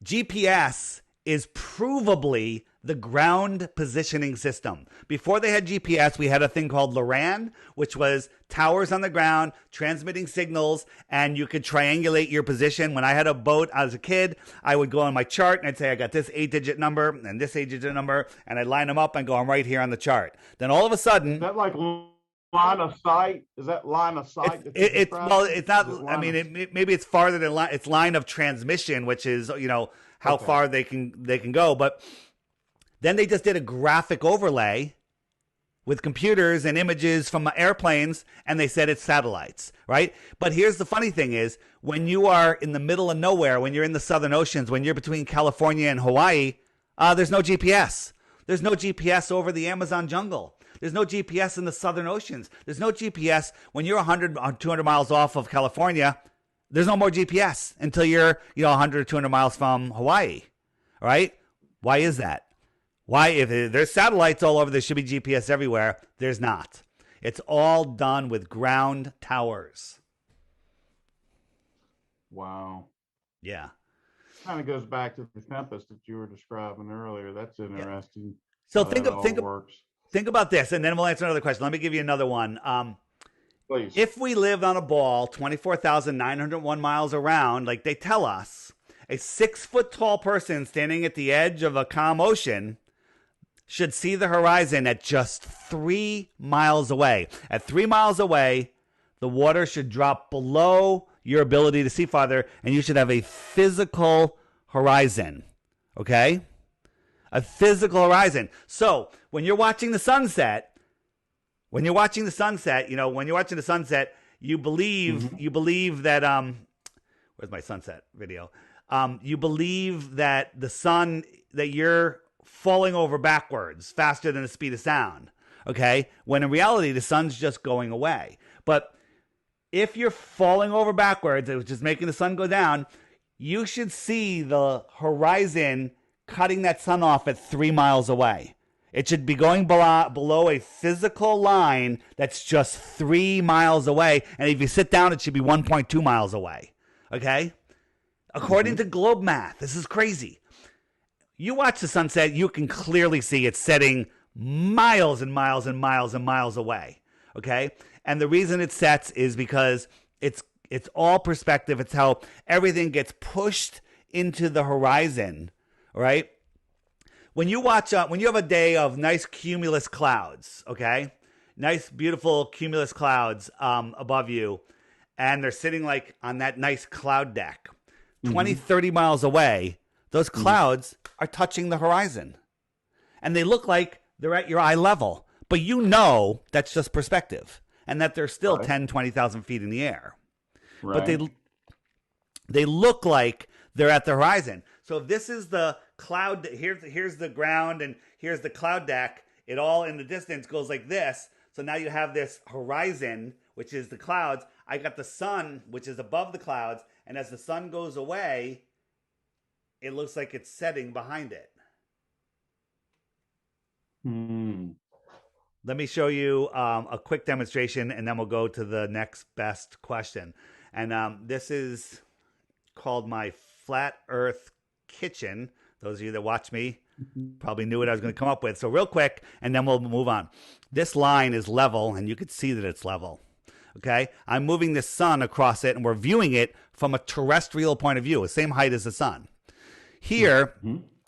GPS is provably the ground positioning system. Before they had GPS, we had a thing called LORAN, which was towers on the ground transmitting signals, and you could triangulate your position. When I had a boat as a kid, I would go on my chart and I'd say I got this 8-digit number and this 8-digit number, and I'd line them up and go, I'm right here on the chart. Then all of a sudden, is that like line of sight? Is that line of sight? It's not. I mean, maybe it's farther than line. It's line of transmission, which is how far they can go, but. Then they just did a graphic overlay with computers and images from airplanes, and they said it's satellites, right? But here's the funny thing is, when you are in the middle of nowhere, when you're in the Southern Oceans, when you're between California and Hawaii, there's no GPS. There's no GPS over the Amazon jungle. There's no GPS in the Southern Oceans. There's no GPS when you're 100 or 200 miles off of California. There's no more GPS until you're 100 or 200 miles from Hawaii, right? Why is that? Why, if there's satellites all over, there should be GPS everywhere. There's not. It's all done with ground towers. Wow. Yeah. Kind of goes back to the compass that you were describing earlier. That's interesting. So think about this, and then we'll answer another question. Let me give you another one. Please. If we lived on a ball 24,901 miles around, like they tell us, a 6-foot tall person standing at the edge of a calm ocean should see the horizon at just 3 miles away. At 3 miles away, the water should drop below your ability to see farther, and you should have a physical horizon. Okay? A physical horizon. So when you're watching the sunset, you believe that where's my sunset video? You believe that the sun, that you're falling over backwards faster than the speed of sound, okay? When in reality, the sun's just going away. But if you're falling over backwards, which is making the sun go down, you should see the horizon cutting that sun off at 3 miles away. It should be going below a physical line that's just 3 miles away. And if you sit down, it should be 1.2 miles away, okay? According to globe math, this is crazy. You watch the sunset, you can clearly see it setting miles and miles and miles and miles away, okay? And the reason it sets is because it's all perspective. It's how everything gets pushed into the horizon, right? When you watch, when you have a day of nice cumulus clouds, okay? Nice, beautiful cumulus clouds above you, and they're sitting like on that nice cloud deck, 20, 30 miles away, those clouds are touching the horizon. And they look like they're at your eye level. But that's just perspective. And that they're still 10, 20,000 feet in the air. Right. But they look like they're at the horizon. So if this is the cloud, here's the ground and here's the cloud deck. It all in the distance goes like this. So now you have this horizon, which is the clouds. I got the sun, which is above the clouds. And as the sun goes away, it looks like it's setting behind it. Let me show you a quick demonstration, and then we'll go to the next best question. And this is called my Flat Earth Kitchen. Those of you that watch me probably knew what I was going to come up with. So real quick, and then we'll move on. This line is level, and you can see that it's level. Okay? I'm moving the sun across it, and we're viewing it from a terrestrial point of view, the same height as the sun. Here,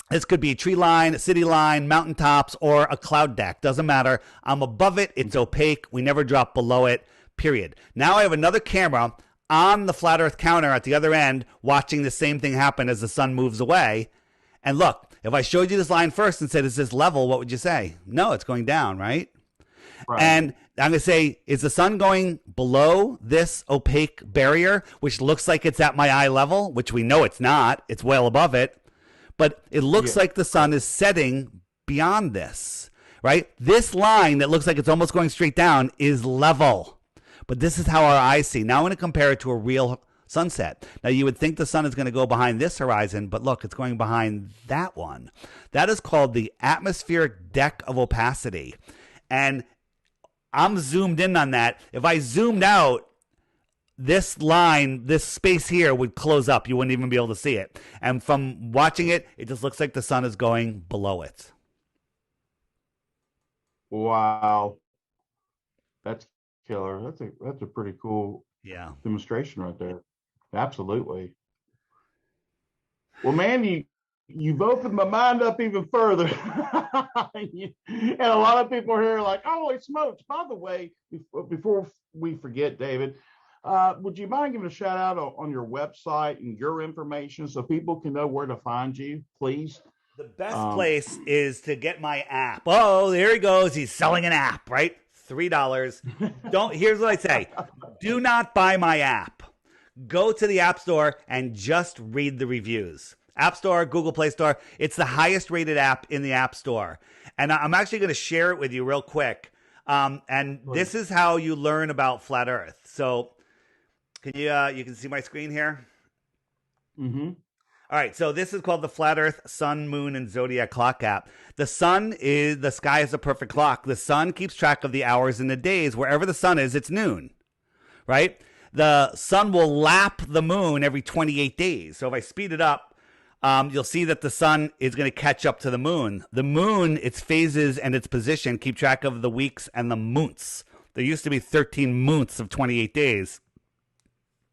this could be a tree line, a city line, mountaintops, or a cloud deck. Doesn't matter. I'm above it. It's opaque. We never drop below it, period. Now I have another camera on the flat earth counter at the other end watching the same thing happen as the sun moves away. And look, if I showed you this line first and said, is this level, what would you say? No, it's going down, right? And I'm going to say, is the sun going below this opaque barrier, which looks like it's at my eye level, which we know it's not. It's well above it. But it looks like the sun is setting beyond this, right? This line that looks like it's almost going straight down is level. But this is how our eyes see. Now I'm going to compare it to a real sunset. Now you would think the sun is going to go behind this horizon, but look, it's going behind that one. That is called the atmospheric deck of opacity. And I'm zoomed in on that. If I zoomed out, this line, this space here would close up. You wouldn't even be able to see it. And from watching it, it just looks like the sun is going below it. Wow. That's killer. That's a pretty cool demonstration right there. Absolutely. Well, man, you've opened my mind up even further. And a lot of people are here like, holy smokes. By the way, before we forget, David, would you mind giving a shout out on your website and your information so people can know where to find you, please? The best place is to get my app. Oh, there he goes. He's selling an app, right? $3. Here's what I say. Do not buy my app. Go to the App Store and just read the reviews. App Store, Google Play Store. It's the highest rated app in the App Store. And I'm actually going to share it with you real quick. And this is how you learn about flat Earth. So can you can see my screen here? Mm-hmm. All right, so this is called the Flat Earth Sun, Moon, and Zodiac Clock app. The sky is a perfect clock. The sun keeps track of the hours and the days. Wherever the sun is, it's noon, right? The sun will lap the moon every 28 days. So if I speed it up, you'll see that the sun is going to catch up to the moon. The moon, its phases and its position keep track of the weeks and the months. There used to be 13 months of 28 days,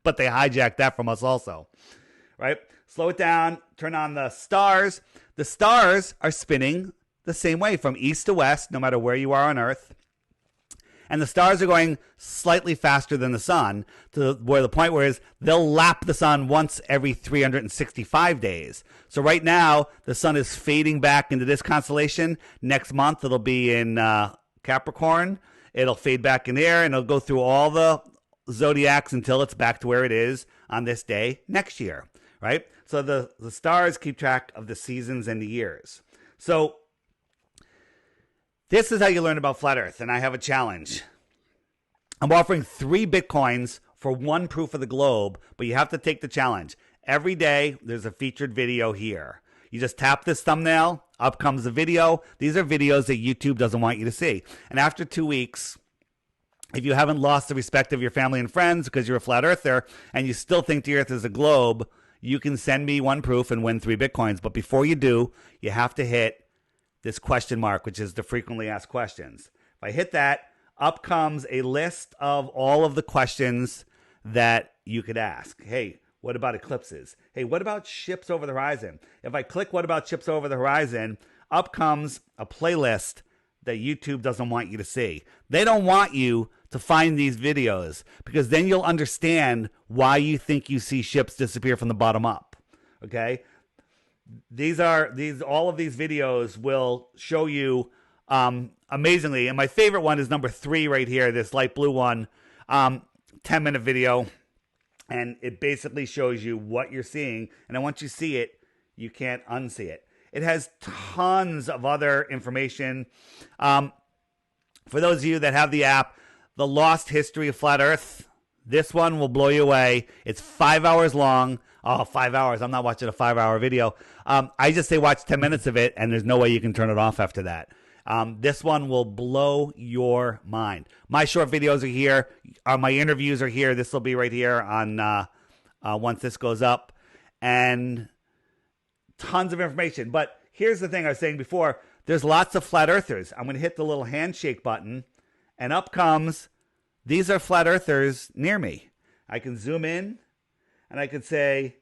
but they hijacked that from us also, right? Slow it down, turn on the stars. The stars are spinning the same way from east to west, no matter where you are on Earth. And the stars are going slightly faster than the sun to where the point where is they'll lap the sun once every 365 days. So right now, the sun is fading back into this constellation. Next month, it'll be in Capricorn. It'll fade back in there, and it'll go through all the zodiacs until it's back to where it is on this day next year, right? So the stars keep track of the seasons and the years. So this is how you learn about flat Earth, and I have a challenge. I'm offering 3 Bitcoins for 1 proof of the globe, but you have to take the challenge. Every day, there's a featured video here. You just tap this thumbnail, up comes the video. These are videos that YouTube doesn't want you to see. And after 2 weeks, if you haven't lost the respect of your family and friends because you're a flat earther and you still think the Earth is a globe, you can send me 1 proof and win 3 Bitcoins. But before you do, you have to hit this question mark, which is the frequently asked questions. If I hit that, up comes a list of all of the questions that you could ask. Hey, what about eclipses? Hey, what about ships over the horizon? If I click what about ships over the horizon, up comes a playlist that YouTube doesn't want you to see. They don't want you to find these videos because then you'll understand why you think you see ships disappear from the bottom up. Okay? All of these videos will show you amazingly, and my favorite one is number 3 right here, this light blue one, 10-minute video, and it basically shows you what you're seeing, and then once you see it, you can't unsee it. It has tons of other information. For those of you that have the app, The Lost History of Flat Earth, this one will blow you away. It's 5 hours long. Oh, 5 hours. I'm not watching a 5-hour video. I just say watch 10 minutes of it, and there's no way you can turn it off after that. This one will blow your mind. My short videos are here. My interviews are here. This will be right here on once this goes up. And tons of information. But here's the thing I was saying before. There's lots of flat earthers. I'm going to hit the little handshake button, and up comes, these are flat earthers near me. I can zoom in, and I could say,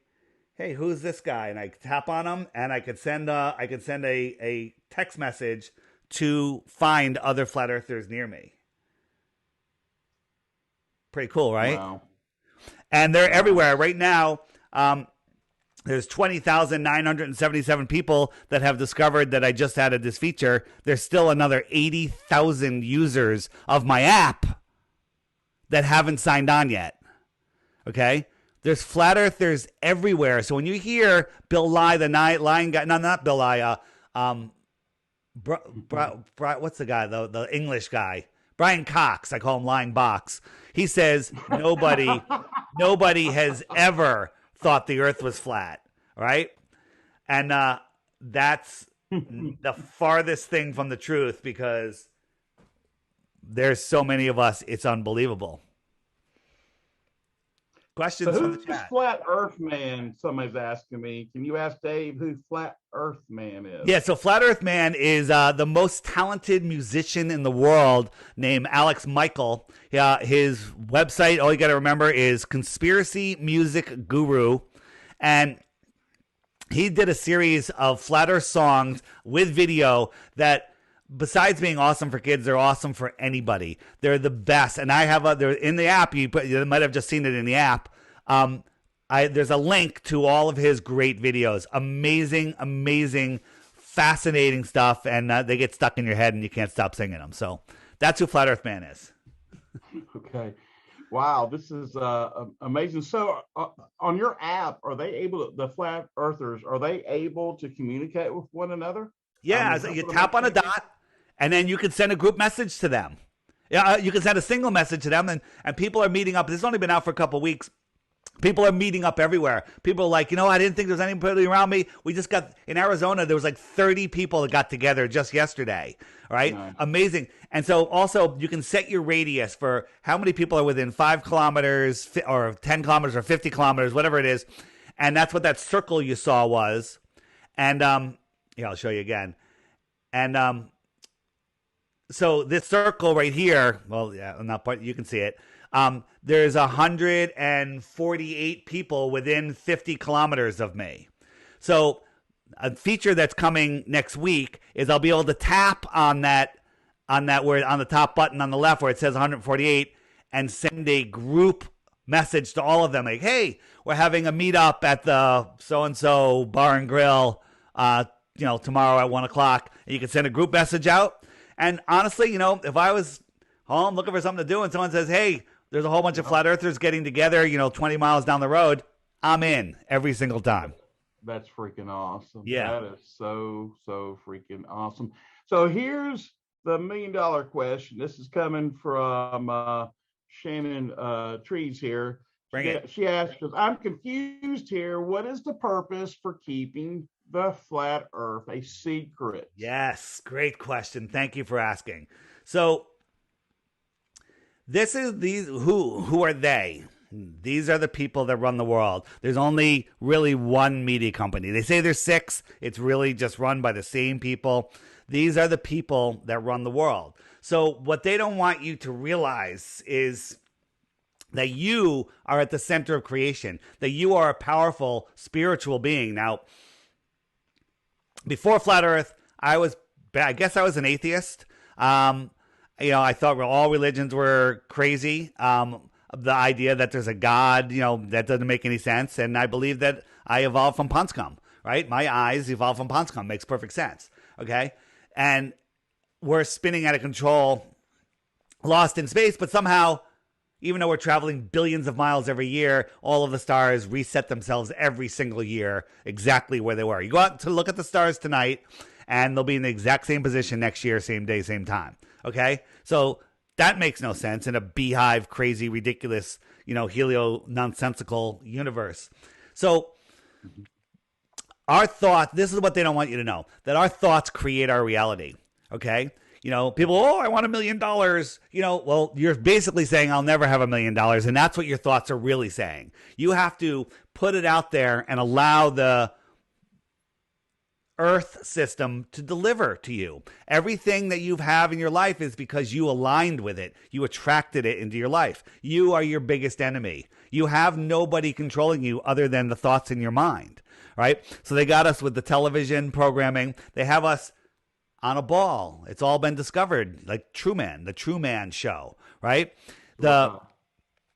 hey, who's this guy? And I tap on him, and I could send a text message to find other flat earthers near me. Pretty cool, right? Wow. And they're everywhere. Right now, there's 20,977 people that have discovered that I just added this feature. There's still another 80,000 users of my app that haven't signed on yet. Okay? There's flat earthers everywhere. So when you hear Bill Nye, the lying guy, no, not Bill Nye, what's the guy, the English guy? Brian Cox, I call him Lying Box. He says nobody has ever thought the earth was flat, right? And that's the farthest thing from the truth, because there's so many of us, it's unbelievable. Questions from the Who's chat? Flat Earth Man? Somebody's asking me. Can you ask Dave who Flat Earth Man is? Yeah, so Flat Earth Man is the most talented musician in the world, named Alex Michael. His website, all you got to remember, is Conspiracy Music Guru. And he did a series of Flat Earth songs with video that, besides being awesome for kids, they're awesome for anybody. They're the best. And I have they're in the app. You might have just seen it in the app. There's a link to all of his great videos. Amazing, fascinating stuff. And they get stuck in your head and you can't stop singing them. So that's who Flat Earth Man is. Okay. Wow, this is amazing. So on your app, are they able to, the flat earthers, are they able to communicate with one another? Yeah, so you tap on a dot, and then you can send a group message to them. Yeah, you can send a single message to them, and people are meeting up. This has only been out for a couple of weeks. People are meeting up everywhere. People are like, I didn't think there was anybody around me. We just got, in Arizona, there was like 30 people that got together just yesterday. All right? Nice. Amazing. And so also you can set your radius for how many people are within 5 kilometers or 10 kilometers or 50 kilometers, whatever it is. And that's what that circle you saw was. And I'll show you again. And so this circle right here, well, yeah, not part, you can see it. There's 148 people within 50 kilometers of me. So a feature that's coming next week is I'll be able to tap on that where on the top button on the left where it says 148 and send a group message to all of them like, hey, we're having a meetup at the so-and-so bar and grill, tomorrow at 1:00. And you can send a group message out. And honestly, if I was home looking for something to do and someone says, hey, there's a whole bunch of flat earthers getting together, 20 miles down the road, I'm in every single time. That's freaking awesome. Yeah. That is so freaking awesome. So here's the $1 million question. This is coming from Shannon Trees here. She asks, I'm confused here. What is the purpose for keeping the flat earth a secret? Yes, great question. Thank you for asking. So this is who are they? These are the people that run the world. There's only really one media company. They say there's 6. It's really just run by the same people. These are the people that run the world. So what they don't want you to realize is that you are at the center of creation, that you are a powerful spiritual being. Now, before Flat Earth, I guess I was an atheist. I thought all religions were crazy. The idea that there's a God, that doesn't make any sense. And I believe that I evolved from pond scum, right? My eyes evolved from pond scum. Makes perfect sense. Okay. And we're spinning out of control, lost in space, but somehow, even though we're traveling billions of miles every year, all of the stars reset themselves every single year exactly where they were. You go out to look at the stars tonight, and they'll be in the exact same position next year, same day, same time. Okay? So that makes no sense in a beehive, crazy, ridiculous, helio-nonsensical universe. So our thought, this is what they don't want you to know, that our thoughts create our reality. Okay? People, I want $1 million. Well, you're basically saying I'll never have $1 million. And that's what your thoughts are really saying. You have to put it out there and allow the earth system to deliver to you. Everything that you have in your life is because you aligned with it. You attracted it into your life. You are your biggest enemy. You have nobody controlling you other than the thoughts in your mind, right? So they got us with the television programming. They have us on a ball. It's all been discovered, like Truman, the Truman Show, right?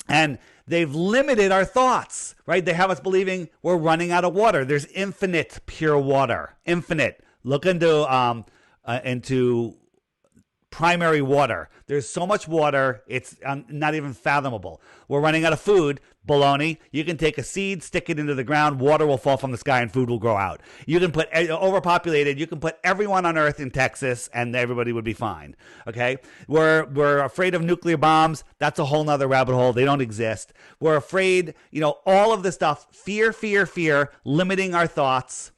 And they've limited our thoughts, right? They have us believing we're running out of water. There's infinite pure water, infinite. Look into primary water. There's so much water, it's not even fathomable. We're running out of food. Baloney. You can take a seed, stick it into the ground, water will fall from the sky, and food will grow out. You can put overpopulated. You can put everyone on Earth in Texas, and everybody would be fine. Okay, we're afraid of nuclear bombs. That's a whole nother rabbit hole. They don't exist. We're afraid. All of this stuff. Fear, fear, fear. Limiting our thoughts,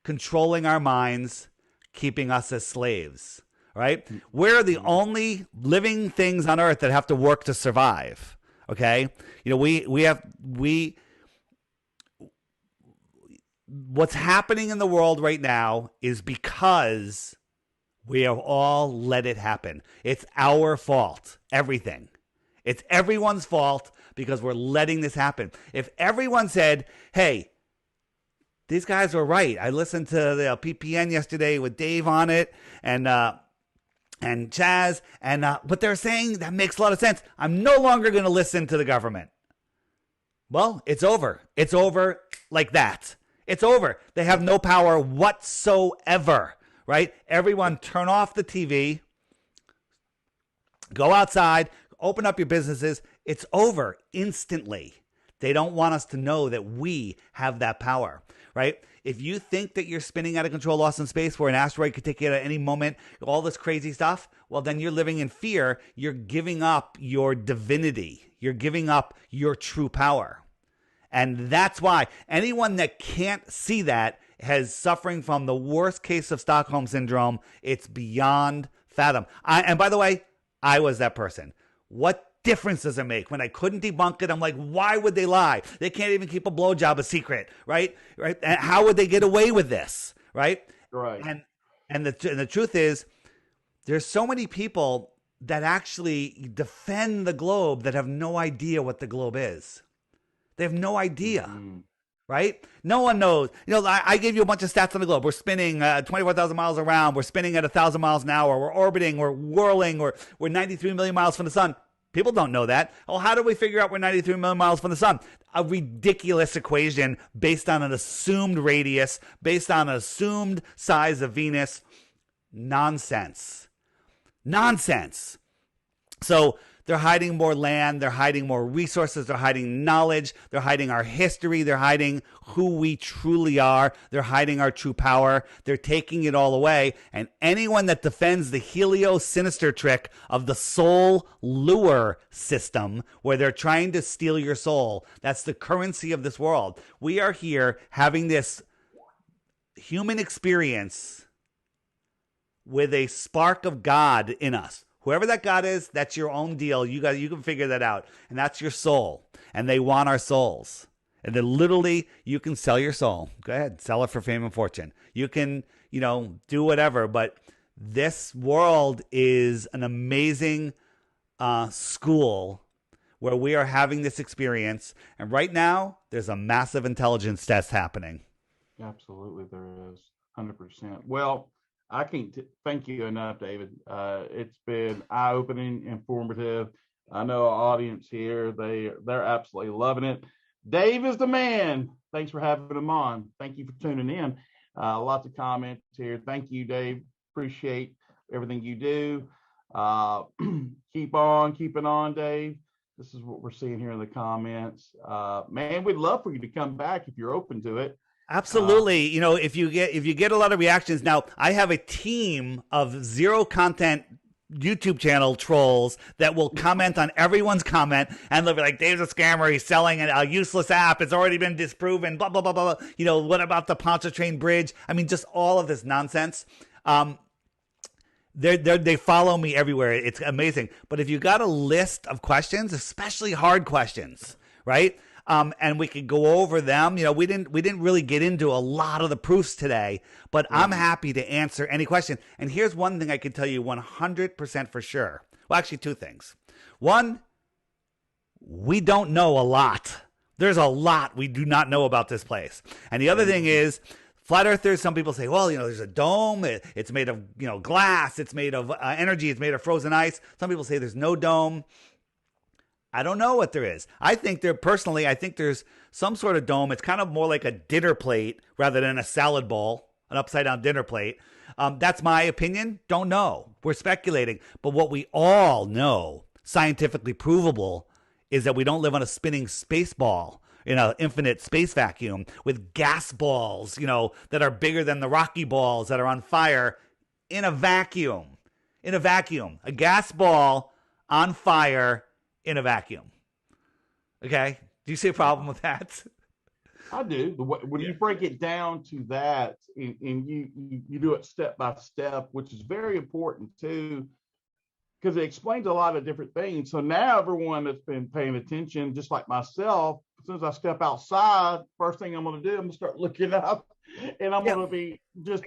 controlling our minds, keeping us as slaves. Right? We're the only living things on Earth that have to work to survive. Okay, what's happening in the world right now is because we have all let it happen. It's our fault. Everything. It's everyone's fault because we're letting this happen. If everyone said, "Hey, these guys were right. I listened to the PPN yesterday with Dave on it, and Chaz, and what they're saying, that makes a lot of sense. I'm no longer going to listen to the government." Well, it's over. It's over like that. It's over. They have no power whatsoever, right? Everyone turn off the TV, go outside, open up your businesses. It's over instantly. They don't want us to know that we have that power, right? If you think that you're spinning out of control, lost in space, where an asteroid could take you at any moment, all this crazy stuff, well, then you're living in fear. You're giving up your divinity. You're giving up your true power. And that's why anyone that can't see that has suffering from the worst case of Stockholm Syndrome. It's beyond fathom. And by the way, I was that person. What difference does it make? When I couldn't debunk it, I'm like, why would they lie? They can't even keep a blowjob a secret, right? And how would they get away with this, right? Right. And the truth is, there's so many people that actually defend the globe that have no idea what the globe is. They have no idea, right? No one knows. I gave you a bunch of stats on the globe. We're spinning 24,000 miles around. We're spinning at 1,000 miles an hour. We're orbiting. We're whirling. We're 93 million miles from the sun. People don't know that. Oh, how do we figure out we're 93 million miles from the sun? A ridiculous equation based on an assumed radius, based on an assumed size of Venus. Nonsense. Nonsense. So they're hiding more land. They're hiding more resources. They're hiding knowledge. They're hiding our history. They're hiding who we truly are. They're hiding our true power. They're taking it all away. And anyone that defends the helio-sinister trick of the soul lure system, where they're trying to steal your soul, that's the currency of this world. We are here having this human experience with a spark of God in us. Whoever that God is, that's your own deal. You can figure that out. And that's your soul. And they want our souls. And then literally, you can sell your soul. Go ahead, sell it for fame and fortune. You can, do whatever. But this world is an amazing school where we are having this experience. And right now, there's a massive intelligence test happening. Absolutely, there is. 100%. Well, I can't thank you enough, David. It's been eye-opening, informative. I know our audience here, they're absolutely loving it. Dave is the man. Thanks for having him on. Thank you for tuning in. Lots of comments here. Thank you, Dave. Appreciate everything you do. Keep on keeping on, Dave. This is what we're seeing here in the comments. Man, we'd love for you to come back if you're open to it. Absolutely. If you get a lot of reactions. Now, I have a team of zero content YouTube channel trolls that will comment on everyone's comment, and they'll be like, Dave's a scammer, he's selling a useless app, it's already been disproven, blah, blah, blah, blah, blah. What about the Pontchartrain Bridge? I mean, just all of this nonsense. They follow me everywhere. It's amazing. But if you got a list of questions, especially hard questions, right? and we could go over them. We didn't really get into a lot of the proofs today, but I'm happy to answer any question. And here's one thing I can tell you 100% for sure. Well, actually, two things. One, we don't know a lot. There's a lot we do not know about this place. And the other thing is, flat earthers, some people say, well, there's a dome. It's made of, glass. It's made of energy. It's made of frozen ice. Some people say there's no dome. I don't know what there is. I think there's some sort of dome. It's kind of more like a dinner plate rather than a salad bowl, an upside down dinner plate. That's my opinion. Don't know. We're speculating. But what we all know, scientifically provable, is that we don't live on a spinning space ball in an infinite space vacuum with gas balls, that are bigger than the Rocky balls that are on fire in a vacuum. In a vacuum. A gas ball on fire in a vacuum. Okay? Do you see a problem with that? I do. When you break it down to that, and you do it step by step, which is very important too, because it explains a lot of different things. So now everyone that's been paying attention, just like myself, as soon as I step outside, first thing I'm going to do, I'm going to start looking up, and I'm going to be just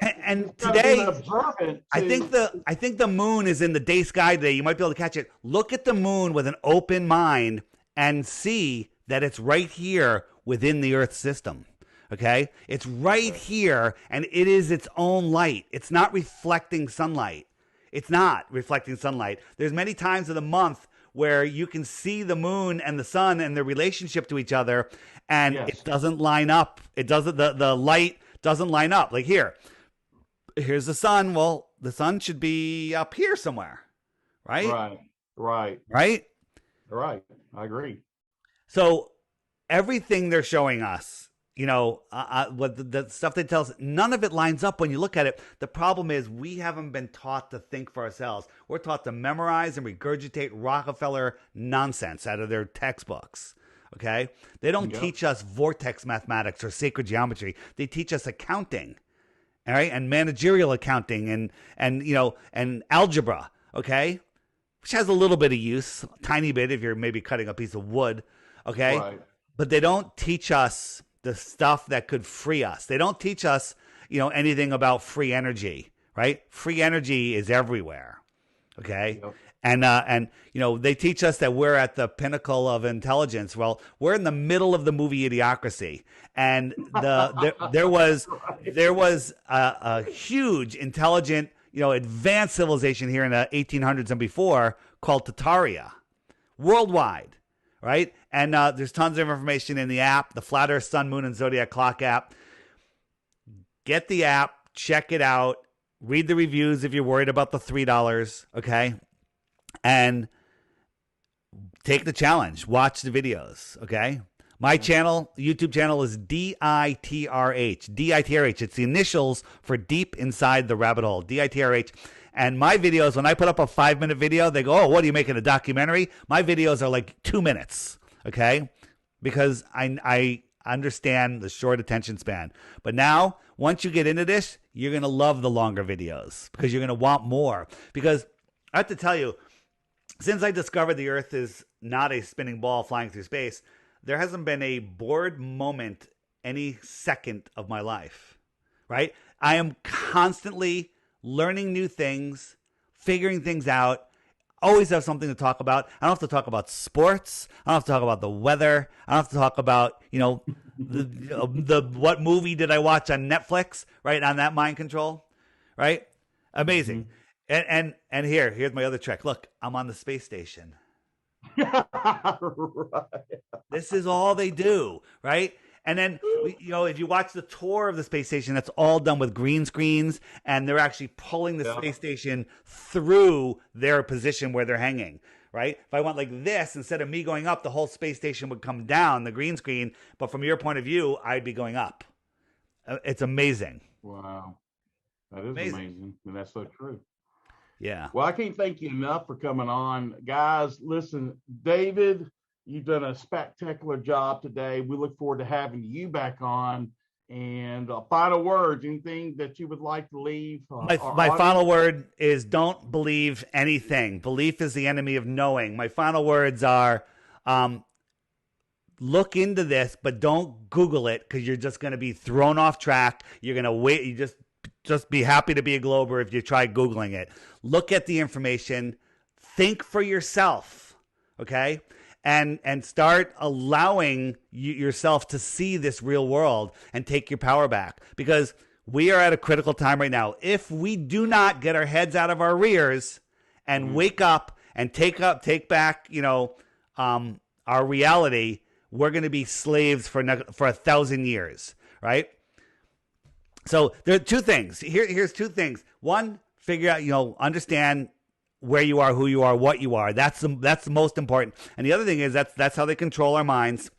today, observant. I think the moon is in the day sky today. You might be able to catch it. Look at the moon with an open mind and see that it's right here within the Earth system. Okay, it's right here, and it is its own light. It's not reflecting sunlight. It's not reflecting sunlight. There's many times of the month where you can see the moon and the sun and their relationship to each other, and it doesn't line up. It doesn't. The light doesn't line up. Like here's the sun. Well, the sun should be up here somewhere, right? Right. I agree. So everything they're showing us, what the stuff they tell us, none of it lines up when you look at it. The problem is we haven't been taught to think for ourselves. We're taught to memorize and regurgitate Rockefeller nonsense out of their textbooks. Okay? They don't teach us vortex mathematics or sacred geometry. They teach us accounting, all right, and managerial accounting and algebra, okay, which has a little bit of use, a tiny bit if you're maybe cutting a piece of wood, okay? Right. But they don't teach us the stuff that could free us. They don't teach us, anything about free energy, right? Free energy is everywhere, okay? Yep. And they teach us that we're at the pinnacle of intelligence. Well, we're in the middle of the movie Idiocracy, and there was a huge, intelligent, advanced civilization here in the 1800s and before called Tataria, worldwide. Right? And there's tons of information in the app, the Flat Earth, Sun, Moon, and Zodiac Clock app. Get the app, check it out, read the reviews if you're worried about the $3, okay? And take the challenge. Watch the videos, okay? My channel, YouTube channel, is DITRH. DITRH. It's the initials for Deep Inside the Rabbit Hole. DITRH. And my videos, when I put up a 5-minute video, they go, oh, what are you making, a documentary? My videos are like 2 minutes, okay? Because I understand the short attention span. But now, once you get into this, you're going to love the longer videos because you're going to want more. Because I have to tell you, since I discovered the Earth is not a spinning ball flying through space, there hasn't been a bored moment any second of my life, right? I am constantly learning new things, figuring things out, always have something to talk about. I don't have to talk about sports. I don't have to talk about the weather. I don't have to talk about, the what movie did I watch on Netflix, right? On that mind control, right? Amazing. Mm-hmm. And here's my other trick. Look, I'm on the space station. Right. This is all they do, right? And then, if you watch the tour of the space station, that's all done with green screens, and they're actually pulling the space station through their position where they're hanging, right? If I went like this, instead of me going up, the whole space station would come down, the green screen, but from your point of view, I'd be going up. It's amazing. Wow. That is amazing. And that's so true. Yeah. Well, I can't thank you enough for coming on. Guys, listen, David, you've done a spectacular job today. We look forward to having you back on. And final words, anything that you would like to leave? My final word is don't believe anything. Belief is the enemy of knowing. My final words are look into this, but don't Google it because you're just going to be thrown off track. You're going to wait. You just be happy to be a Glober if you try Googling it. Look at the information. Think for yourself, okay? And start allowing yourself to see this real world and take your power back, because we are at a critical time right now. If we do not get our heads out of our rears and wake up and take back, our reality, we're going to be slaves for 1,000 years, right? So there are two things. Here's two things. One, figure out, understand where you are, who you are, what you are. That's the most important. And the other thing is that's how they control our minds.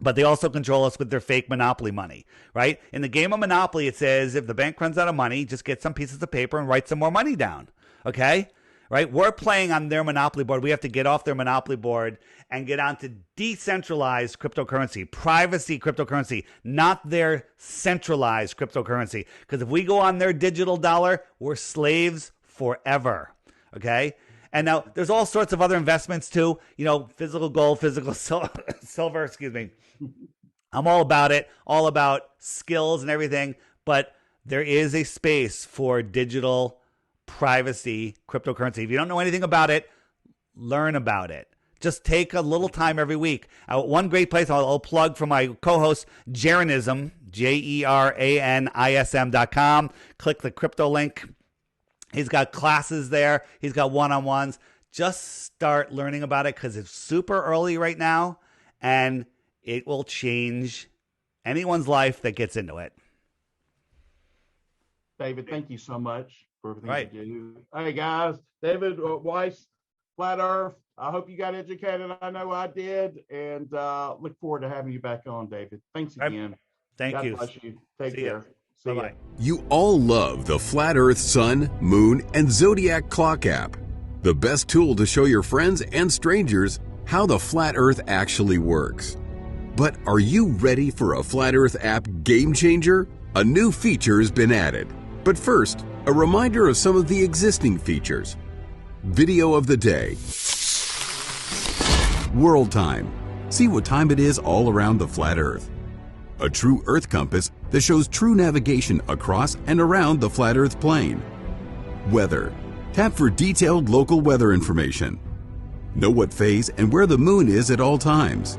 But they also control us with their fake monopoly money, right? In the game of Monopoly, it says if the bank runs out of money, just get some pieces of paper and write some more money down, okay? Right? We're playing on their monopoly board. We have to get off their monopoly board and get onto decentralized cryptocurrency, privacy cryptocurrency, not their centralized cryptocurrency. Because if we go on their digital dollar, we're slaves forever, okay? And now there's all sorts of other investments too, physical gold, physical silver, excuse me. I'm all about it, all about skills and everything. But there is a space for digital privacy cryptocurrency. If you don't know anything about it, learn about it. Just take a little time every week. One great place I'll plug for my co-host, Jeranism, JERANISM.com. Click the crypto link. He's got classes there. He's got one-on-ones. Just start learning about it because it's super early right now, and it will change anyone's life that gets into it. David, thank you so much for everything you do. Hey, guys, David Weiss, Flat Earth. I hope you got educated. I know I did, and look forward to having you back on, David. Thanks again. Thank you. God bless you. Take care. Bye-bye. You all love the Flat Earth Sun, Moon, and Zodiac Clock app. The best tool to show your friends and strangers how the Flat Earth actually works. But are you ready for a Flat Earth app game changer? A new feature has been added. But first, a reminder of some of the existing features. Video of the day. World time. See what time it is all around the flat Earth. A true Earth compass that shows true navigation across and around the flat Earth plane. Weather. Tap for detailed local weather information. Know what phase and where the moon is at all times.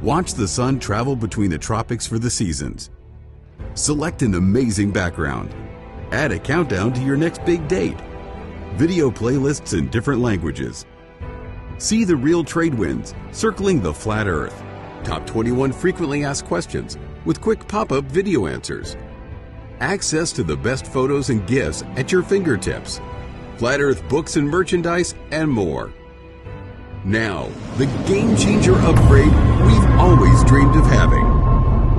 Watch the sun travel between the tropics for the seasons. Select an amazing background. Add a countdown to your next big date. Video playlists in different languages. See the real trade winds circling the flat Earth. Top 21 frequently asked questions with quick pop-up video answers. Access to the best photos and gifts at your fingertips. Flat Earth books and merchandise, and more. Now, the game changer upgrade we've always dreamed of having.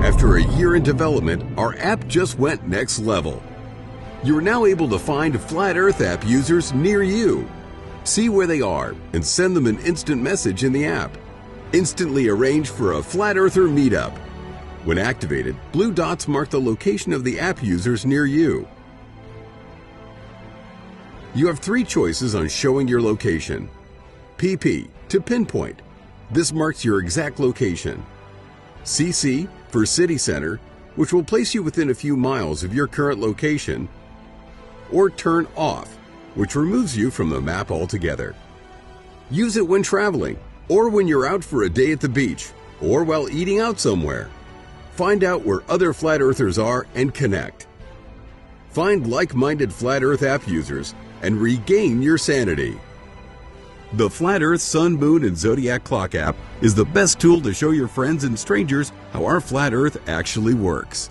After a year in development, our app just went next level. You're now able to find Flat Earth app users near you. See where they are and send them an instant message in the app. Instantly arrange for a Flat Earther meetup. When activated, blue dots mark the location of the app users near you. You have 3 choices on showing your location. PP, to pinpoint. This marks your exact location. CC, for city center, which will place you within a few miles of your current location. Or turn off, which removes you from the map altogether. Use it when traveling, or when you're out for a day at the beach, or while eating out somewhere. Find out where other Flat Earthers are and connect. Find like-minded Flat Earth app users and regain your sanity. The Flat Earth Sun, Moon, and Zodiac Clock app is the best tool to show your friends and strangers how our flat Earth actually works.